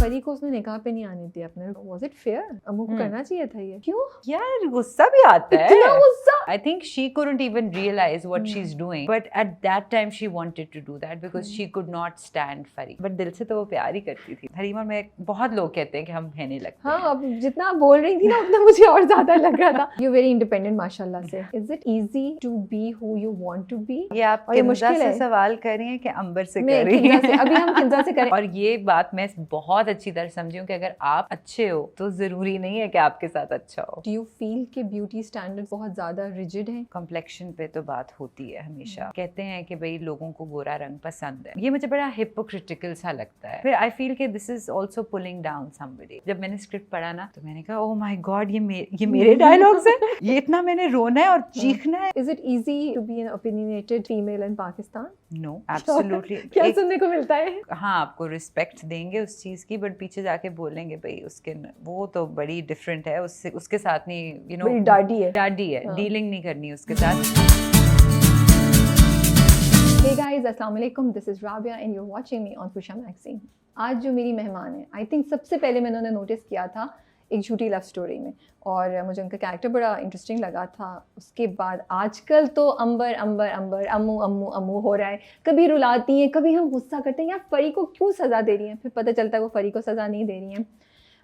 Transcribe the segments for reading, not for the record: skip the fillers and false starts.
फरी को उसने निकाह पे नहीं आने दिया अपने, वाज इट फेयर? अम्मू को करना चाहिए था ये? क्यों यार गुस्सा भी आता है, इतना गुस्सा? I think she couldn't even realize what she's doing, but at that time she wanted to do that because she could not stand Fari. But दिल से तो वो प्यार ही करती थी। हरीमा में बहुत लोग कहते हैं कि हम कहने लगते हैं। हाँ, अब जितना आप बोल रही थी ना उतना मुझे और ज्यादा लग रहा था। You're very independent माशाल्लाह से। Is it easy to be who you want to be? ये आप किंजा से सवाल कर रही हैं कि अंबर से कर रही हैं? अभी हम किंजा से करें। और ये बात मैं बहुत अच्छी तरह समझी हूँ कि अगर आप अच्छे हो तो जरूरी नहीं है कि आपके साथ अच्छा हो। Do you feel कि ब्यूटी स्टैंडर्ड बहुत ज्यादा रिजिड है? कॉम्प्लेक्शन पे तो बात होती है हमेशा। कहते हैं कि भाई लोगों को गोरा रंग पसंद है, ये मुझे बड़ा हिपोक्रिटिकल सा लगता है। फिर आई फील कि this is also pulling down somebody. जब मैंने स्क्रिप्ट पढ़ा ना तो मैंने कहा ओह माय गॉड, ये मेरे डायलॉग्स हैं, ये इतना मैंने रोना है और चीखना है। Is it easy to be an opinionated female in Pakistan? No, absolutely. क्या सुनने को मिलता है? हाँ, आपको रिस्पेक्ट देंगे उस चीज की, बट पीछे जाके बोलेंगे भाई उसके वो तो बड़ी डिफरेंट है, उसके साथ नहीं, यू नो, डाडी है, डीलिंग नहीं करनी उसके साथ। Hey guys, अस्सलाम वालेकुम, this is Rabia and you're watching me on Pusha Magazine। आज जो मेरी मेहमान है, आई थिंक सबसे पहले मैंने उन्हें नोटिस किया था एक झूठी लव स्टोरी में, और मुझे उनका कैरेक्टर बड़ा इंटरेस्टिंग लगा था। उसके बाद आजकल तो अंबर अंबर अंबर अम्मू अम्मू अम्मू हो रहा है, कभी रुलाती हैं, कभी हम गुस्सा करते हैं यार फरी को क्यों सज़ा दे रही हैं, फिर पता चलता है वो फरी को सज़ा नहीं दे रही हैं।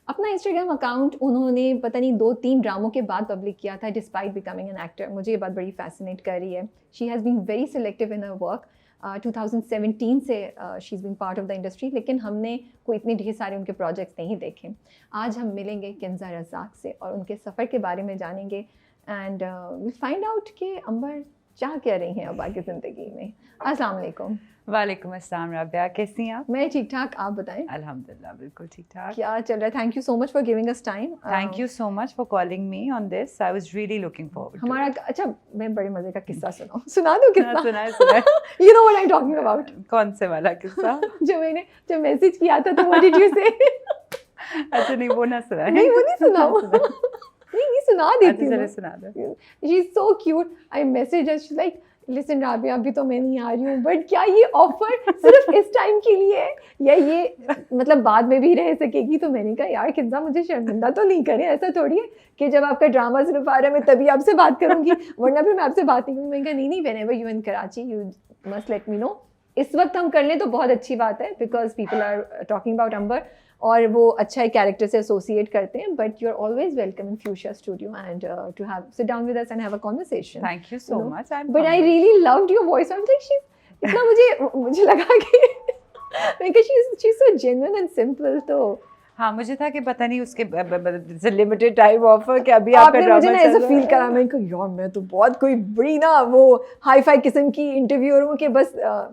अपना इंस्टाग्राम अकाउंट उन्होंने पता नहीं 2-3 ड्रामों के बाद पब्लिक किया था डिस्पाइट बिकमिंग एन एक्टर। मुझे ये बात बड़ी फैसिनेट कर रही है। She has been very selective in her work. 2017 से she is been part of the industry, लेकिन हमने कोई इतने ढेर सारे उनके प्रोजेक्ट्स नहीं देखे। आज हम मिलेंगे किंजा रज़ाक से और उनके सफ़र के बारे में जानेंगे एंड विल फाइंड आउट कि अंबर क्या कह रही हैं अब आगे ज़िंदगी में। अस्सलाम वालेकुम। वालेकुम अस्सलाम राबिया, कैसी हैं आप? मैं ठीक ठाक, आप बताएं? अल्हम्दुलिल्लाह बिल्कुल ठीक ठाक। क्या चल रहा है? Thank you so much for giving us time. Thank you so much for calling me on this, I was really looking forward. हमारा अच्छा, मैं बड़े मजे का किस्सा सुना दूं किस्सा? सुना you know what I am talking about. कौन से वाला किस्सा? जो मैसेज किया था तो व्हाट डिड यू से? अच्छा नहीं, वो ना सुना। नहीं, वो नहीं सुना। नहीं सुना देती हूँ। सुना दो। She is so cute. I message her, she like listen Rabia, अभी तो मैं नहीं आ रही हूँ, बट क्या ये ऑफर सिर्फ इस टाइम के लिए है या ये मतलब बाद में भी रह सकेगी? तो मैंने कहा यार किंजा मुझे शर्मिंदा तो नहीं करें, ऐसा थोड़ी है कि जब आपका ड्रामा सिर्फ आ रहा है मैं तभी आपसे बात करूँगी, वरना फिर मैं आपसे बात नहीं करूँगी। मैंने कहा नहीं whenever you in Karachi you must let me know. इस वक्त हम कर लें तो बहुत अच्छी बात है because people are talking about Ambar और वो अच्छा एक कैरेक्टर से एसोसिएट करते हैं, but you are always welcome in future studio and to have sit down with us and have a conversation. Thank you so much. But I really loved your voice. I am like she इतना मुझे लगा कि मैं she is so genuine and simple. तो हाँ, मुझे था कि पता नहीं उसके लिमिटेड टाइम ऑफर कि अभी आपका ड्रामा मुझे ना ऐसा फील करा, मैं कि यार मैं तो बहुत कोई बड़ी ना वो हाई फाई किस्म की इंटरव्यूअर हूँ कि बस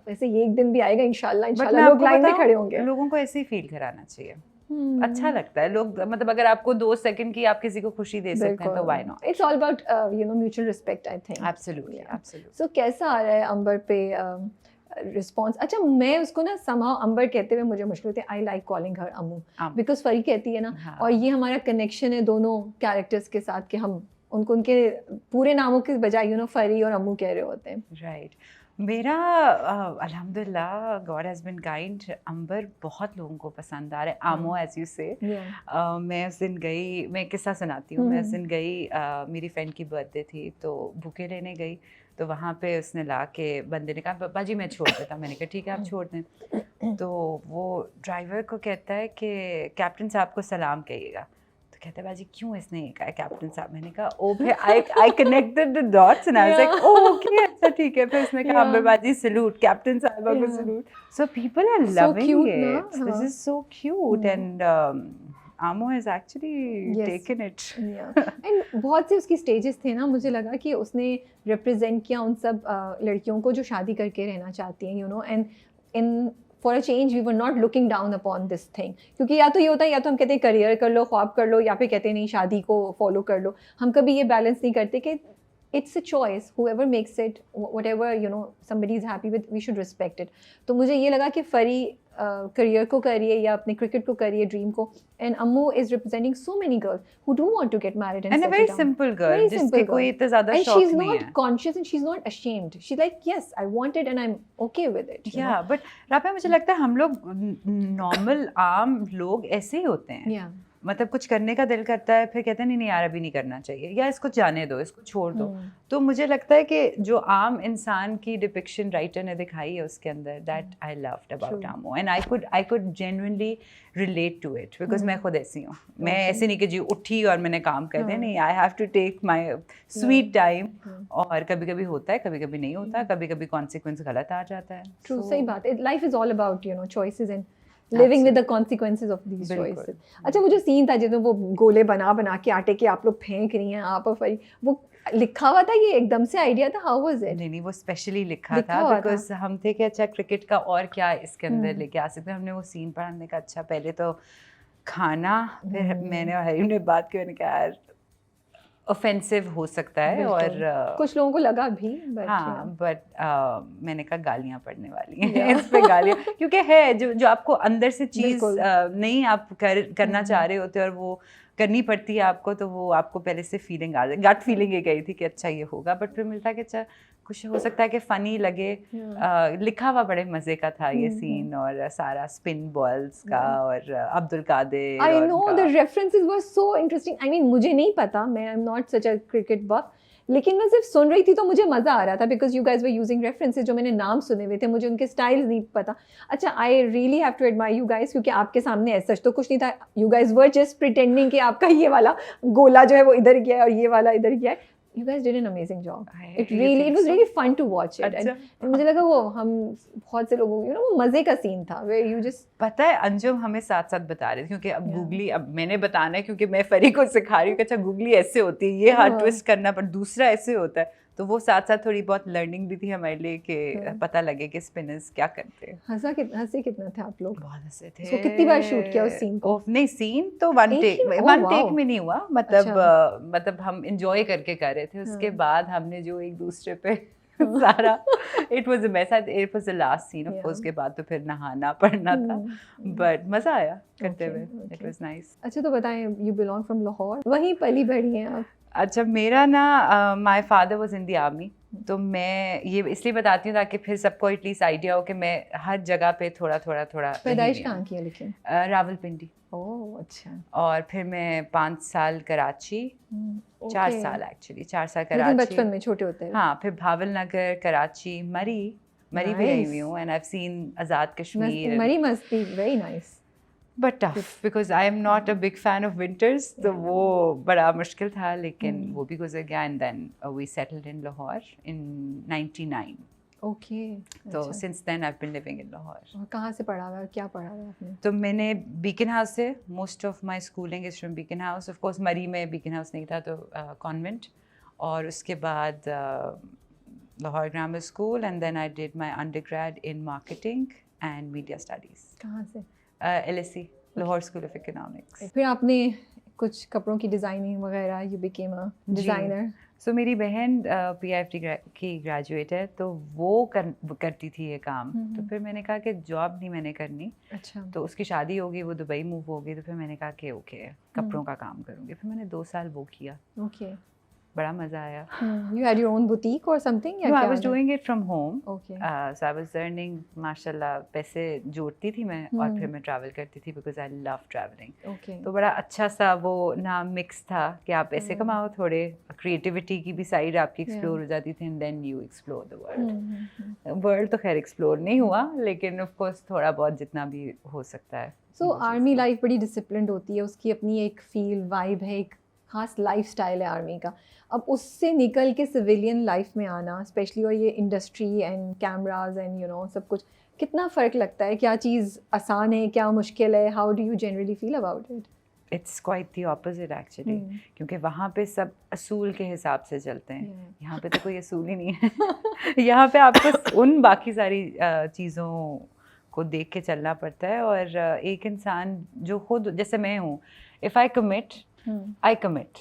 ऐसे ये एक दिन भी आएगा इंशाल्लाह लोग लाइन में खड़े होंगे। लोगों को ऐसे ही फील कराना चाहिए। अच्छा लगता है लोग, मतलब अगर आपको 2 सेकंड की आप किसी को खुशी दे सकते हैं तो why not. It's all about you know mutual respect I think. Absolutely absolutely. So कैसा आ रहा है अंबर पे रिस्पॉन्स? अच्छा, मैं उसको ना समहाउ अंबर कहते हुए मुझे मुश्किल होती है। I like calling her Ammu because फरी कहती है ना। हाँ। और ये हमारा कनेक्शन है दोनों कैरेक्टर्स के साथ कि हम उनको उनके पूरे नामों के बजाय यू नो फरी और अम्मू कह रहे होते हैं। राइट। मेरा अल्हम्दुलिल्लाह गॉड हैज़ बिन काइंड, अंबर बहुत लोगों को पसंद आ रहा है। आमो एज यू से। मैं उस दिन गई, मैं किस्सा सुनाती हूँ। मैं उस दिन गई, मेरी फ्रेंड की बर्थडे थी तो बुके लेने गई, तो वहाँ पे उसने ला के बंदे ने कहा बाजी मैं छोड़ देता। मैंने कहा ठीक है आप छोड़ दें। तो वो ड्राइवर को कहता है कि कैप्टन साहब को सलाम कहिएगा। तो कहता है बाजी क्यों इसने ये कहा कैप्टन साहब? मैंने कहा ओ भाई I connected the dots and I was like okay अच्छा ठीक है। फिर उसने कहा अंबर बाजी सैल्यूट, कैप्टन साहब को salute. So people are loving it, this is so cute and Amo has actually taken it. And बहुत से उसकी स्टेजेस थे ना, मुझे लगा कि उसने रिप्रेजेंट किया उन सब लड़कियों को जो शादी करके रहना चाहती हैं, you know, and in for a change we were not looking down upon this thing. क्योंकि या तो ये होता है या तो हम कहते हैं करियर कर लो, ख्वाब कर लो, या फिर कहते हैं नहीं शादी को फॉलो कर लो। हम कभी ये बैलेंस नहीं करते कि it's a choice, whoever makes it, whatever you know somebody is happy with, we should respect it. तो मुझे ये लगा कि फरी करियर को करिए या अपने क्रिकेट को करिए, ड्रीम को, and Ammu is representing so many girls who do want to get married and a very simple girl जिसके कोई इतना ज्यादा and शौक she's नहीं not है. conscious and she's not ashamed. She's like, yes, I want it and I'm okay with it. you know? Yeah, but Rabia मुझे लगता है हम लोग नॉर्मल आम लोग ऐसे ही होते हैं. Yeah. मतलब कुछ करने का दिल करता है, फिर कहते हैं नहीं नहीं यार अभी नहीं करना चाहिए, या इसको जाने दो, इसको छोड़ दो. तो मुझे लगता है कि जो आम इंसान की डिपिक्शन राइटर ने दिखाई है उसके अंदर, that I loved about Amo, and I could genuinely relate to it, because मैं खुद ऐसी हूँ. मैं ऐसे नहीं कि जी उठी और मैंने काम कर दिया, नहीं, I have to take my sweet time. और कभी कभी होता है, कभी कभी नहीं होता, कभी कभी कॉन्सिक्वेंस गलत आ जाता है. True, सही बात. Life is all about, you know, choices and living with the consequences of these choices. अच्छा, वो जो सीन था जिसमें वो गोले बना के आटे के आप लोग फेंक रही हैं, आप और वो लिखा हुआ था, ये एकदम से आइडिया था? How was it? नहीं, वो स्पेशली लिखा था बिकॉज हम थे कि अच्छा क्रिकेट का और क्या इसके अंदर लेके आ सकते हैं. हमने वो सीन पढ़ा, हमने कहा अच्छा पहले तो खाना, फिर मैंने और हरीम ने बात की, मैंने कहा यार ऑफेंसिव हो सकता है और कुछ लोगों को लगा भी, हाँ, बट मैंने कहा गालियाँ पड़ने वाली हैं इस पे गालियाँ, क्योंकि है जो आपको अंदर से चीज़ नहीं आप करना चाह रहे होते और वो करनी पड़ती है आपको, तो वो आपको पहले से फीलिंग आ जाए, गट फीलिंग ये गई थी कि अच्छा ये होगा, बट फिर मिलता कि अच्छा कुछ हो सकता है कि फ़नी लगे. लिखा हुआ बड़े मज़े का था ये सीन, और सारा स्पिन बॉल्स का और Abdul Qadir. I know the references were so interesting. I mean, मुझे नहीं पता, मैं I'm not such a cricket buff, लेकिन मैं सिर्फ सुन रही थी तो मुझे मज़ा आ रहा था because you guys were using references जो मैंने नाम सुने हुए थे, मुझे उनके स्टाइल्स नहीं पता. अच्छा, I really have to admire you guys, क्योंकि आपके सामने ऐसा तो कुछ नहीं था. You guys were just pretending कि आपका ये वाला गोला जो है वो इधर गया है और ये वाला इधर गया है. You guys did an amazing job. It was really fun to watch it. And मुझे लगा वो हम बहुत से लोगों, you know, वो मजे का सीन था where you just. पता है अंजुम हमें साथ साथ बता रही थी, क्योंकि अब गूगली, अब मैंने बताना है क्योंकि मैं फरी को सिखा रही हूँ कि अच्छा गूगली ऐसे होती है, ये हार्ड ट्विस्ट करना, पर दूसरा ऐसे होता है. तो वो साथ साथ थोड़ी बहुत लर्निंग भी थी हमारे लिए कि पता लगे कि स्पिनर्स क्या करते हैं. हंसे कितना थे आप लोग? बहुत हंसे थे. तो कितनी बार शूट किया उस सीन को? नहीं, सीन तो वन टेक में नहीं हुआ, मतलब हम एंजॉय करके कर रहे थे. उसके बाद हमने जो एक दूसरे पे सारा it was a mess. It was the last scene of course. उसके बाद तो फिर नहाना पड़ना था, बट मज़ा आया करते हुए. It was nice. अच्छा, तो बताएं, यू बिलोंग फ्रॉम लाहौर, वहीं पली बढ़ी हैं आप? अच्छा, मेरा ना my father was in the army, तो मैं ये इसलिए बताती हूँ ताकि फिर सबको एटलीस्ट आइडिया हो कि मैं हर जगह पे थोड़ा. पैदाइश कहाँ की है लेकिन? रावलपिंडी. ओह अच्छा. और फिर मैं 5 साल कराची, 4 साल एक्चुअली, 4 साल कराची. बचपन में छोटे होते हैं. हाँ, फिर भावल नगर, कराची, मरी भी रही हुई हूँ, and I have seen Azad Kashmir. मरी must be very nice. But tough because I am not a big fan of winters, तो वो बड़ा मुश्किल था, लेकिन वो भी गुजर गया. And then we settled in Lahore in 99. Okay. तो since then I have been living in Lahore. कहाँ से पढ़ा हुआ, क्या पढ़ा हुआ आपने? तो मैंने बीकन हाउस से, most of my schooling is from beacon house. Of course मरी में बीकन हाउस नहीं था, तो कॉन्वेंट. और उसके बाद Lahore grammar school, and then I did my undergrad in marketing and media studies. कहाँ से? LSE, Lahore school of economics. फिर आपने कुछ कपड़ों की डिज़ाइनिंग वगैरह, you became a designer. So मेरी बहन PIFT की ग्रेजुएट है, तो वो करती थी ये काम. तो फिर मैंने कहा कि जॉब नहीं मैंने करनी. अच्छा. तो उसकी शादी होगी, वो दुबई मूव होगी, तो फिर मैंने कहा कि ओके कपड़ों का काम करूँगी. फिर मैंने 2 साल वो किया. ओके. बड़ा मज़ा आया. You had your own boutique or something? No, I was doing it from home. Okay. So I was earning, माशाल्लाह, पैसे जोड़ती थी मैं, और फिर मैं ट्रैवल करती थी because I love traveling. Okay. तो बड़ा अच्छा सा वो ना मिक्स था कि आप ऐसे कमाओ, थोड़े क्रिएटिविटी की भी साइड आपकी एक्सप्लोर हो जाती थी, and then you explore the world. World तो खैर एक्सप्लोर नहीं हुआ, लेकिन ऑफ कोर्स थोड़ा बहुत जितना भी हो सकता है. So आर्मी लाइफ बड़ी डिसिप्लिन्ड होती है, उसकी अपनी एक फील वाइब है, एक खास लाइफस्टाइल है आर्मी का. अब उससे निकल के सिविलियन लाइफ में आना, स्पेशली, और ये industry and cameras and you no सब कुछ, कितना फ़र्क लगता है? क्या चीज़ आसान है, क्या मुश्किल है? How do you generally feel about it? It's quite the opposite actually, क्योंकि वहाँ पे सब असूल के हिसाब से चलते हैं. यहाँ पे तो कोई असूल ही नहीं है. यहाँ पे आपको उन बाकी सारी चीज़ों को देख के चलना पड़ता है. और एक इंसान जो खुद, जैसे मैं हूँ, if I commit I commit.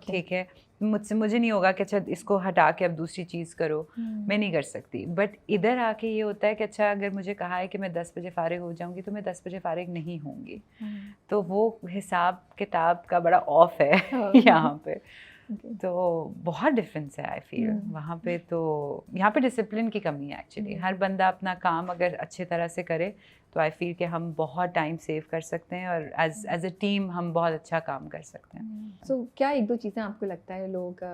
ठीक है, मुझे नहीं होगा कि अच्छा इसको हटा के अब दूसरी चीज़ करो, मैं नहीं कर सकती। बट इधर आके ये होता है कि अच्छा अगर मुझे कहा है कि मैं 10 बजे फ़ारिग हो जाऊंगी तो मैं 10 बजे फ़ारिग नहीं होंगी। तो वो हिसाब किताब का बड़ा ऑफ है यहाँ पे। तो बहुत डिफरेंस है आई फील वहाँ पे। तो यहाँ पे डिसिप्लिन की कमी है एक्चुअली। हर बंदा अपना काम अगर अच्छे तरह से करे तो आई फील कि हम बहुत टाइम सेव कर सकते हैं और एज अ टीम हम बहुत अच्छा काम कर सकते हैं। So, क्या एक दो चीज़ें आपको लगता है लोग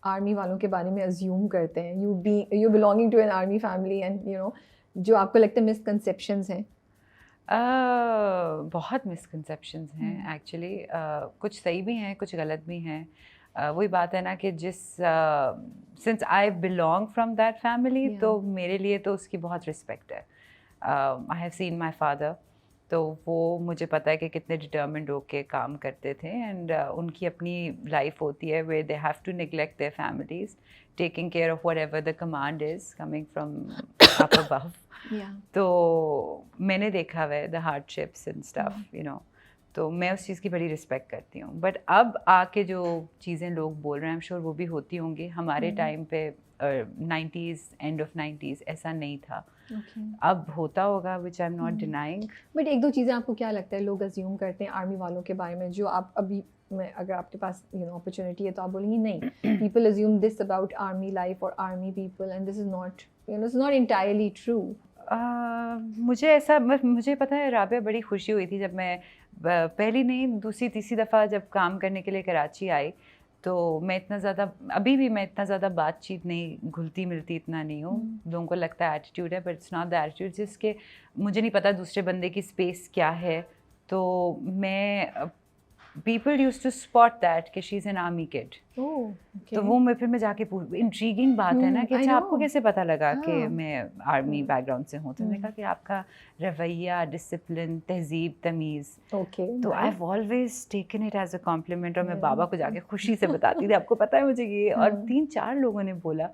आर्मी वालों के बारे में अज्यूम करते हैं, you belonging to an army family and you know, जो आपको लगता है मिसकंसेप्शंस हैं? बहुत मिसकंसेप्शंस हैं एक्चुअली। कुछ सही भी हैं, कुछ गलत भी हैं। वही बात है ना कि since I belong from that family, तो मेरे लिए तो उसकी बहुत रिस्पेक्ट है। I have seen my father, तो वो मुझे पता है कि कितने डिटर्मिन्ड होके काम करते थे। एंड उनकी अपनी लाइफ होती है वे they have to neglect their families, taking care of whatever the command is coming from up above. तो मैंने देखा हुआ है the hardships and stuff, you know. तो मैं उस चीज़ की बड़ी रिस्पेक्ट करती हूँ। बट अब आके जो चीज़ें लोग बोल रहे हैं, आई एम श्योर वो भी होती होंगी। हमारे टाइम पे 90s, एंड ऑफ 90s ऐसा नहीं था। अब होता होगा, which I am not denying. But एक दो चीज़ें आपको क्या लगता है लोग अज्यूम करते हैं आर्मी वालों के बारे में, जो आप अभी में अगर आपके पास यू नो अपॉर्चुनिटी है तो आप बोलेंगी नहीं, people assume this about army life और army people and this is not, you know, it's not entirely true. मुझे पता है राबिया, बड़ी खुशी हुई थी जब मैं पहली नहीं दूसरी तीसरी दफ़ा जब काम करने के लिए कराची आई। तो मैं इतना ज़्यादा, अभी भी मैं इतना ज़्यादा बातचीत नहीं, घुलती मिलती इतना नहीं हूँ। लोगों को लगता है एटीट्यूड है, but it's not the attitude. जिसके मुझे नहीं पता दूसरे बंदे की स्पेस क्या है। तो मैं people used to spot that कि she is an army kid. तो वो मैं जाके इंट्रीगिंग बात है ना कि अच्छा आपको कैसे पता लगा कि मैं आर्मी बैकग्राउंड से हूँ। तो मैंने कहा कि आपका रवैया, डिसिप्लिन, तहजीब, तमीज़। तो I have always taken it as a compliment. और मैं बाबा को जाके खुशी से बताती थी आपको पता है मुझे ये, और 3-4 लोगों ने बोला।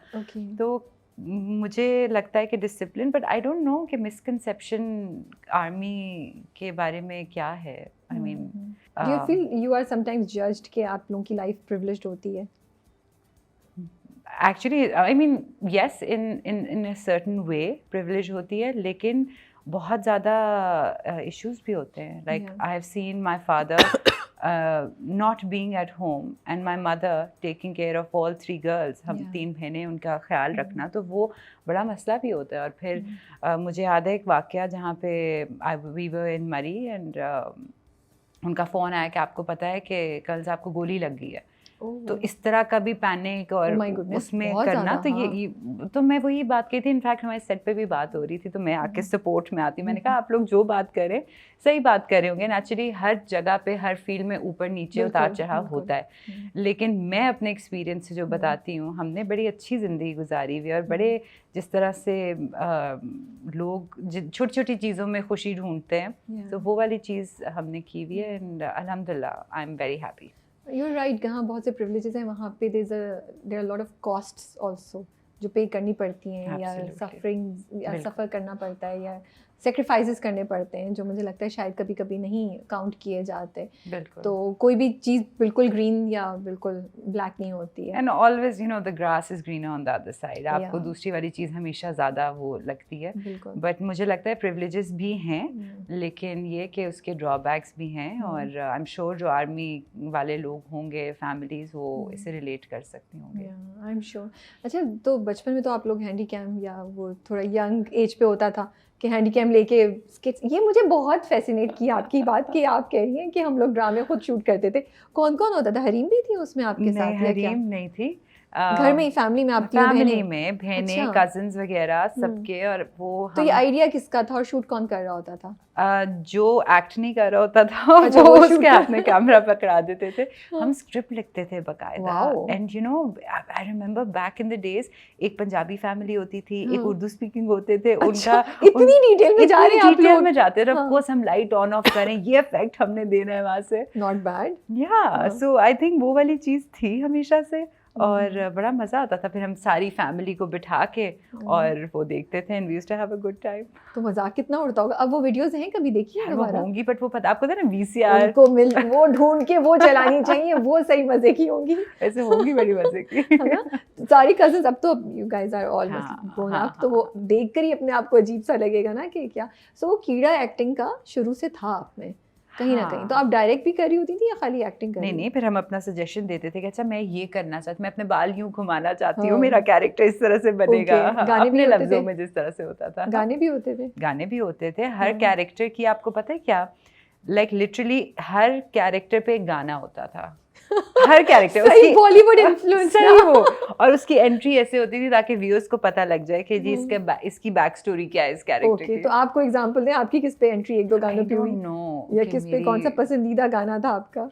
तो मुझे लगता है कि discipline, but I don't no कि मिसकंसेप्शन आर्मी के बारे में क्या है। I mean, do you feel you are sometimes judged कि आप लोगों की लाइफ privileged होती है? Actually, I mean, yes, in a certain way privilege होती है, लेकिन बहुत ज़्यादा issues भी होते हैं. Like I have seen my father not being at home and my mother taking care of all 3 girls. हम 3 बहनें, उनका ख्याल रखना, तो वो बड़ा मसला भी होता है। और फिर मुझे याद है एक वाक़या जहाँ पे we were in Murree and उनका फ़ोन आया कि आपको पता है कि कल से आपको गोली लग गई है। तो इस तरह का भी पैनिक और उसमें करना, तो ये तो मैं वही बात कही थी। इनफैक्ट हमारे सेट पे भी बात हो रही थी, तो मैं आके सपोर्ट में आती। मैंने कहा आप लोग जो बात करें सही बात कर रहे होंगे। नेचुरली हर जगह पे, हर फील्ड में ऊपर नीचे उतार चढ़ाव होता है, लेकिन मैं अपने एक्सपीरियंस से जो बताती हूँ, हमने बड़ी अच्छी ज़िंदगी गुजारी हुई। और बड़े जिस तरह से लोग छोटी छोटी चीज़ों में खुशी ढूंढते हैं, तो वो वाली चीज़ हमने की हुई है। एंड अल्हम्दुलिल्लाह I am very happy. You're right, जहाँ बहुत से privileges हैं वहाँ पे there are a lot of costs also जो पे करनी पड़ती हैं, या suffering, या सफ़र करना पड़ता है, या सेक्रीफाइसेस करने पड़ते हैं, जो मुझे लगता है शायद कभी कभी नहीं काउंट किए जाते। तो कोई भी चीज़ बिल्कुल ग्रीन या बिल्कुल ब्लैक नहीं होती है। And always you know the grass is greener on the other side. आपको दूसरी वाली चीज़ हमेशा ज़्यादा वो लगती है, बट मुझे लगता है प्रिविलेजेस भी हैं, लेकिन ये कि उसके ड्रॉबैक्स भी हैं। और आई एम श्योर जो आर्मी वाले लोग होंगे, फैमिलीज, वो इसे रिलेट कर सकती होंगे। I am sure. अच्छा, तो बचपन में तो आप लोग हैंडी कैम या वो थोड़ा यंग एज पे होता था कि हैंडी कैम लेके स्केट्स, ये मुझे बहुत फैसिनेट किया आपकी बात कि आप कह रही हैं कि हम लोग ड्रामे खुद शूट करते थे। कौन कौन होता था? हरीम भी थी उसमें आपके साथ? नहीं, हरीम नहीं थी। घर में ही फैमिली में आपकी फैमिली में बहनें, कजिन्स वगैरह सबके। और वो तो ये आइडिया किसका था और शूट कौन कर रहा होता था? जो एक्ट नहीं कर रहा होता था वो उसके हाथ में कैमरा पकड़ा देते थे। हम स्क्रिप्ट लिखते थे बकायदा। And you know I remember back in the days, एक पंजाबी फैमिली होती थी, एक उर्दू स्पीकिंग होते थे। उनका इतनी डिटेल में जा रहे हैं आप लोग? में जाते थे। ऑफ कोर्स हम लाइट ऑन ऑफ करें, ये इफेक्ट हमने देना है वहां से। Not bad. या सो आई थिंक वो वाली चीज थी हमेशा से। और बड़ा मज़ा आता था। फिर हम सारी फैमिली को बिठा के और वो देखते थे and we used to have a good time. तो मजाक कितना उड़ता होगा। अब वो वीडियोस हैं, कभी देखी है वो दोबारा? होंगी, बट वो पता आपको था ना VCR को मिल वो ढूंढ के वो चलानी चाहिए, वो सही मजे की होंगी। ऐसे होंगी बड़ी मजे की। है ना? सारी कजिन्स, अब तो you guys are all grown up, तो वो देखकर ही अपने आप को अजीब सा लगेगा ना कि क्या। सो वो कीड़ा एक्टिंग का शुरू से था आप में कहीं ना कहीं, तो आप डायरेक्ट भी कर रही होती थी या खाली एक्टिंग कर रही? नहीं, फिर हम अपना सजेशन देते थे कि अच्छा मैं ये करना चाहती हूँ, मैं अपने बाल यूं घुमाना चाहती हूँ, मेरा कैरेक्टर इस तरह से बनेगा। गाने भी अपने होते लफ्जों थे? में जिस तरह से होता था। गाने भी होते थे? गाने भी होते थे। हर कैरेक्टर की, आपको पता है क्या, लाइक लिटरली हर कैरेक्टर पे एक गाना होता था। हर कैरेक्टर उसकी बॉलीवुड इन्फ्लुएंस सही वो, और उसकी एंट्री ऐसे होती थी ताकि व्यूअर्स को पता लग जाए कि जी इसकी बैक स्टोरी क्या है इस कैरेक्टर की। तो आपको एग्जांपल दें, आपकी किस पे एंट्री एक दो गानों पे हुई, या किस पे, कौन सा पसंदीदा गाना था आपका?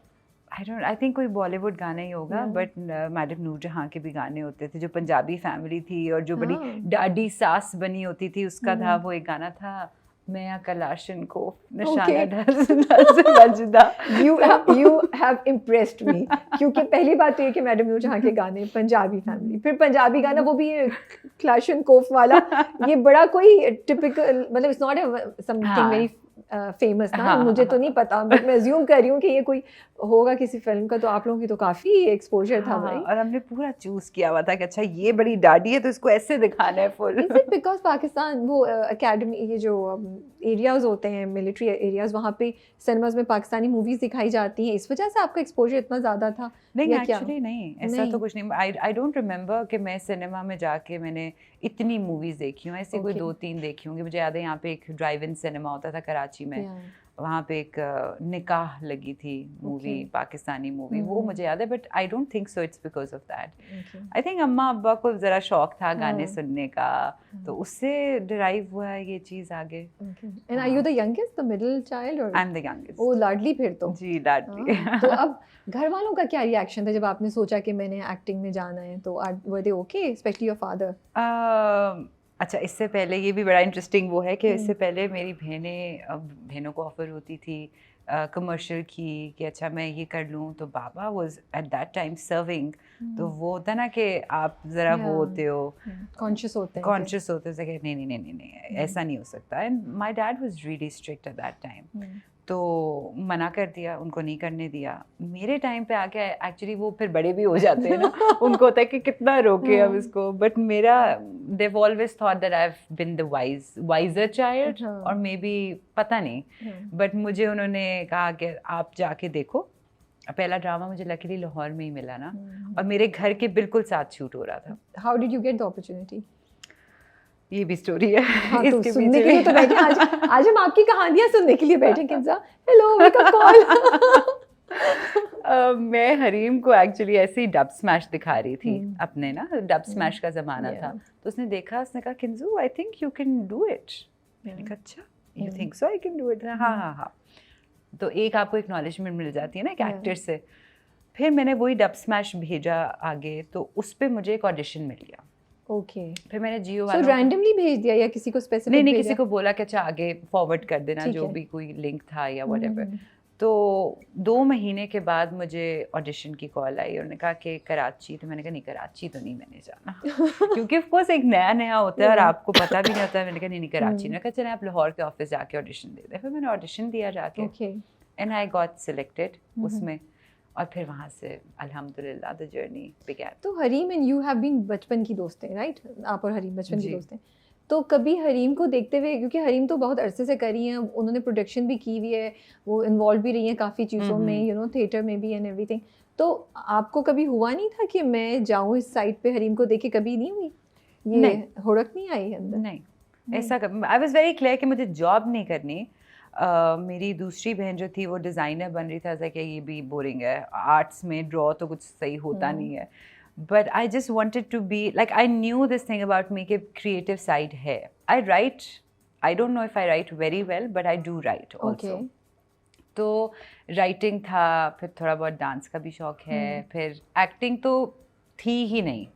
आई थिंक कोई बॉलीवुड गाना ही होगा, बट मैडम नूरजहां के भी गाने होते थे, जो पंजाबी फैमिली थी और जो बड़ी डाडी सास बनी होती थी, उसका था वो एक गाना था, मैं कलाशन को निशाना बजदा। You have impressed me, क्योंकि पहली बात तो ये कि मैडम नूरजहां के गाने पंजाबी फैमिली, फिर पंजाबी गाना वो भी क्लाशन कोफ वाला, ये बड़ा कोई टिपिकल, मतलब it's not something very famous ना, मुझे तो नहीं पता, बट मैं अज्यूम कर रही हूँ कि ये कोई होगा किसी फिल्म का। तो आप लोगों की तो काफी एक्सपोजर था भाई। और हमने पूरा चूज किया हुआ था कि अच्छा ये बड़ी डाडी है तो इसको ऐसे दिखाना है full. Is it because Pakistan वो एकेडमी, ये जो एरियाज होते हैं मिलिट्री एरियाज, वहाँ पे सिनेमाज में पाकिस्तानी मूवीज दिखाई जाती हैं, इस वजह से आपका एक्सपोजर इतना ज्यादा था? नहीं, एक्चुअली नहीं, ऐसा तो कुछ नहीं। आई डोंट रिमेम्बर कि मैं सिनेमा में जाके मैंने इतनी मूवीज देखी हूँ, ऐसे कोई 2-3 देखी होंगी। मुझे याद है यहाँ पे एक ड्राइव इन सिनेमा होता था कराची में, वहाँ पे एक निकाह लगी थी मूवी, पाकिस्तानी मूवी, वो मुझे याद है, but I don't think so it's because of that. I think अम्मा अब्बा को ज़रा शौक था गाने सुनने का, तो उससे डिराइव हुआ है ये चीज़ आगे। And are you the youngest, the middle child? और आई एम द यंगेस्ट। ओ लाडली फिर तो। जी लाडली। तो अब घर वालों का क्या रिएक्शन था जब आपने सोचा कि मैंने एक्टिंग में जाना है? तो वर दे ओके, स्पेशली योर फादर? अच्छा, इससे पहले ये भी बड़ा इंटरेस्टिंग वो है कि इससे पहले मेरी बहनों को ऑफ़र होती थी कमर्शियल की कि अच्छा मैं ये कर लूँ, तो बाबा was at that time serving, तो वो होता ना कि आप ज़रा वो होते हो, कॉन्शियस होते हैं कि नहीं ऐसा नहीं हो सकता। And my dad was really strict eight that time, तो मना कर दिया, उनको नहीं करने दिया। मेरे टाइम पे आके एक्चुअली वो फिर बड़े भी हो जाते हैं ना, उनको होता है कि कितना रोके अब इसको, बट मेरा they've always thought that I've been the wiser child, और मे बी पता नहीं, बट मुझे उन्होंने कहा कि आप जाके देखो। पहला ड्रामा मुझे लकीली लाहौर में ही मिला ना, और मेरे घर के बिल्कुल साथ शूट हो रहा था। How did you get the opportunity? ये भी स्टोरी है। हाँ, तो सुनने के लिए तो बैठे आज हम आपकी कहानियां सुनने के लिए बैठे। Kinza hello, wake up call. मैं हरीम को एक्चुअली ऐसे ही डब स्मैश दिखा रही थी अपने ना, डब स्मैश का ज़माना था, तो उसने देखा, उसने कहा Kinju I think you can do it. मैंने कहा अच्छा you think so I can do it? हाँ। तो एक आपको एक्नॉलेजमेंट मिल जाती है ना एक एक्टर से। फिर मैंने वही डब स्मैश भेजा आगे, तो उस पर मुझे एक ऑडिशन मिल गया। ओके। फिर मैंने जियो वालों रैंडमली भेज दिया या किसी को स्पेसिफिक? नहीं, किसी को बोला कि अच्छा आगे फॉरवर्ड कर देना, जो भी कोई लिंक था या व्हाटएवर। तो 2 महीने के बाद मुझे ऑडिशन की कॉल आई, उन्होंने कहा कि कराची। तो मैंने कहा नहीं, कराची तो नहीं मैंने जाना क्योंकि ऑफ कोर्स एक नया होता है और आपको पता भी नहीं होता है। मैंने कहा नहीं कराची। मैंने कहा चले आप लाहौर के ऑफिस जाके ऑडिशन दे दे। फिर मैंने ऑडिशन दिया जाके, एंड आई गॉट सिलेक्टेड उसमें, और फिर वहाँ से अल्हम्दुलिल्लाह द जर्नी बिगैन। तो Hareem and you have been बचपन की दोस्त हैं, राइट? आप और हरीम बचपन की दोस्त हैं। तो कभी हरीम को देखते हुए, क्योंकि हरीम तो बहुत अरसे से करी हैं, उन्होंने प्रोडक्शन भी की हुई है, वो इन्वॉल्व भी रही हैं काफ़ी चीज़ों में, यू नो, थिएटर में भी एंड एवरीथिंग, तो आपको कभी हुआ नहीं था कि मैं जाऊँ इस साइड पे हरीम को देखे? कभी नहीं हुई ये हुड़क नहीं आई अंदर? नहीं, ऐसा कभी। आई वाज वेरी क्लियर कि मुझे जॉब नहीं करनी। मेरी दूसरी बहन जो थी वो डिज़ाइनर बन रही थी, कि ये भी बोरिंग है, आर्ट्स में ड्रॉ तो कुछ सही होता नहीं है। But I just wanted to be like, I knew this thing about me कि क्रिएटिव साइड है। I write, I don't know if I write very well, but I do write also. तो writing था, फिर थोड़ा बहुत dance का भी शौक है, फिर एक्टिंग तो थी ही नहीं।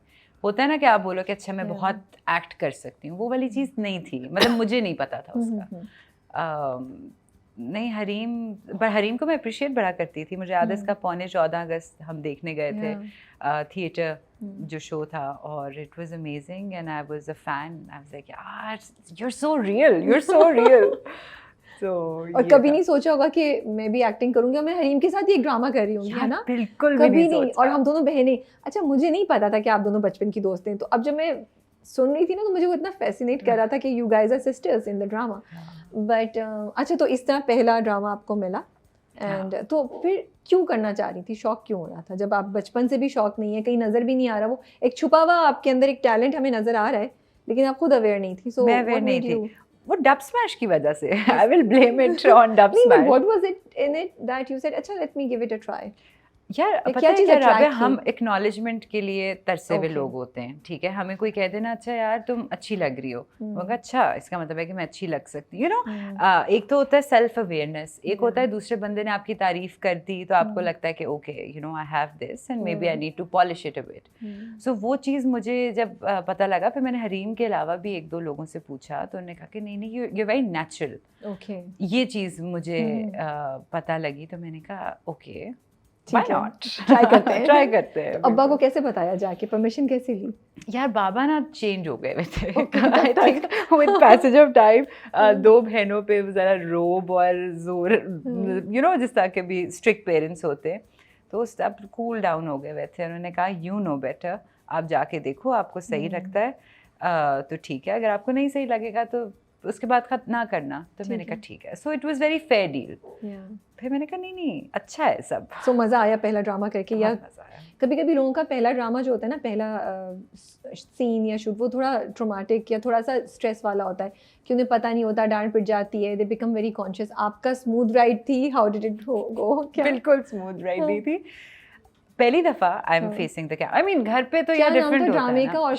होता है ना कि आप बोलो कि अच्छा मैं बहुत एक्ट कर सकती हूँ, वो वाली चीज़ नहीं थी, मतलब मुझे नहीं पता था उसका। नहीं हरीम को मैं अप्रिशिएट बड़ा करती थी। मुझे याद है इसका 14 अगस्त हम देखने गए थे थिएटर जो शो था, और it was amazing and I was a fan. I was like यार यू आर सो रियल तो और कभी नहीं सोचा होगा कि मैं भी एक्टिंग करूंगी और मैं हरीम के साथ ही एक ड्रामा कर रही हूँ, है ना? बिल्कुल कभी नहीं। और हम दोनों बहनें, अच्छा मुझे नहीं पता था कि आप दोनों बचपन की दोस्त हैं, तो अब जब मैं सुन रही थी ना तो मुझे वो इतना फैसिनेट कर रहा था कि you guys are sisters in the drama. But अच्छा, तो इस तरह पहला ड्रामा आपको मिला एंड तो फिर क्यों करना चाह रही थी? शौक क्यों हो रहा था जब आप बचपन से भी शौक नहीं है, कहीं नजर भी नहीं आ रहा, वो एक छुपा हुआ आपके अंदर एक टैलेंट हमें नजर आ रहा है लेकिन आप खुद अवेयर नहीं थी? मैं अवेयर नहीं थी, वो डब स्मैश की वजह से। I will blame it on Dubsmash. What was it in it that you said अच्छा let me give it a try? यार पता है क्या राबिया, हम एक्नॉलेजमेंट के लिए तरसे हुए लोग होते हैं, ठीक है? हमें कोई कह देना अच्छा यार तुम अच्छी लग रही हो, मगर अच्छा इसका मतलब है कि मैं अच्छी लग सकती हूँ, यू नो। एक तो होता है सेल्फ अवेयरनेस, एक होता है दूसरे बंदे ने आपकी तारीफ कर दी तो आपको लगता है कि okay you know I have this and maybe I need to polish it a bit. So वो चीज़ मुझे जब पता लगा, फिर मैंने हरीम के अलावा भी 1-2 लोगों से पूछा तो उन्होंने कहा कि नहीं यू वेरी नेचुरल। ये चीज़ मुझे पता लगी तो मैंने कहा ओके Why not? ट्राई करते हैं। ट्राई करते हैं। तो अब्बा को कैसे बताया जाके, परमिशन कैसे ली? यार बाबा ना चेंज हो गए थे I think with passage of time. 2 बहनों पे ज़रा रोब और जोर, यू नो जिस तरह के भी स्ट्रिक्ट पेरेंट्स होते हैं, तो सब कूल डाउन हो गए थे। उन्होंने कहा यू नो बेटर, आप जाके देखो आपको सही लगता है तो ठीक है, अगर आपको नहीं सही लगेगा तो उसके बाद ना करना। तो मैंने कहा ठीक है। So it was very fair deal. फिर मैंने कहा नहीं अच्छा है सब। सो मज़ा आया पहला ड्रामा करके? या कभी कभी लोगों का पहला ड्रामा जो होता है ना, पहला सीन या शूट, वो थोड़ा ट्रॉमेटिक या थोड़ा सा स्ट्रेस वाला होता है कि उन्हें पता नहीं होता, डांट पिट जाती है, दे बिकम वेरी कॉन्शियस। आपका स्मूथ राइड थी? How did it go? बिल्कुल स्मूथ राइड नहीं थी। पहली दफा I am facing the camera, I mean घर पे तो ये डिफरेंट होता है ना, और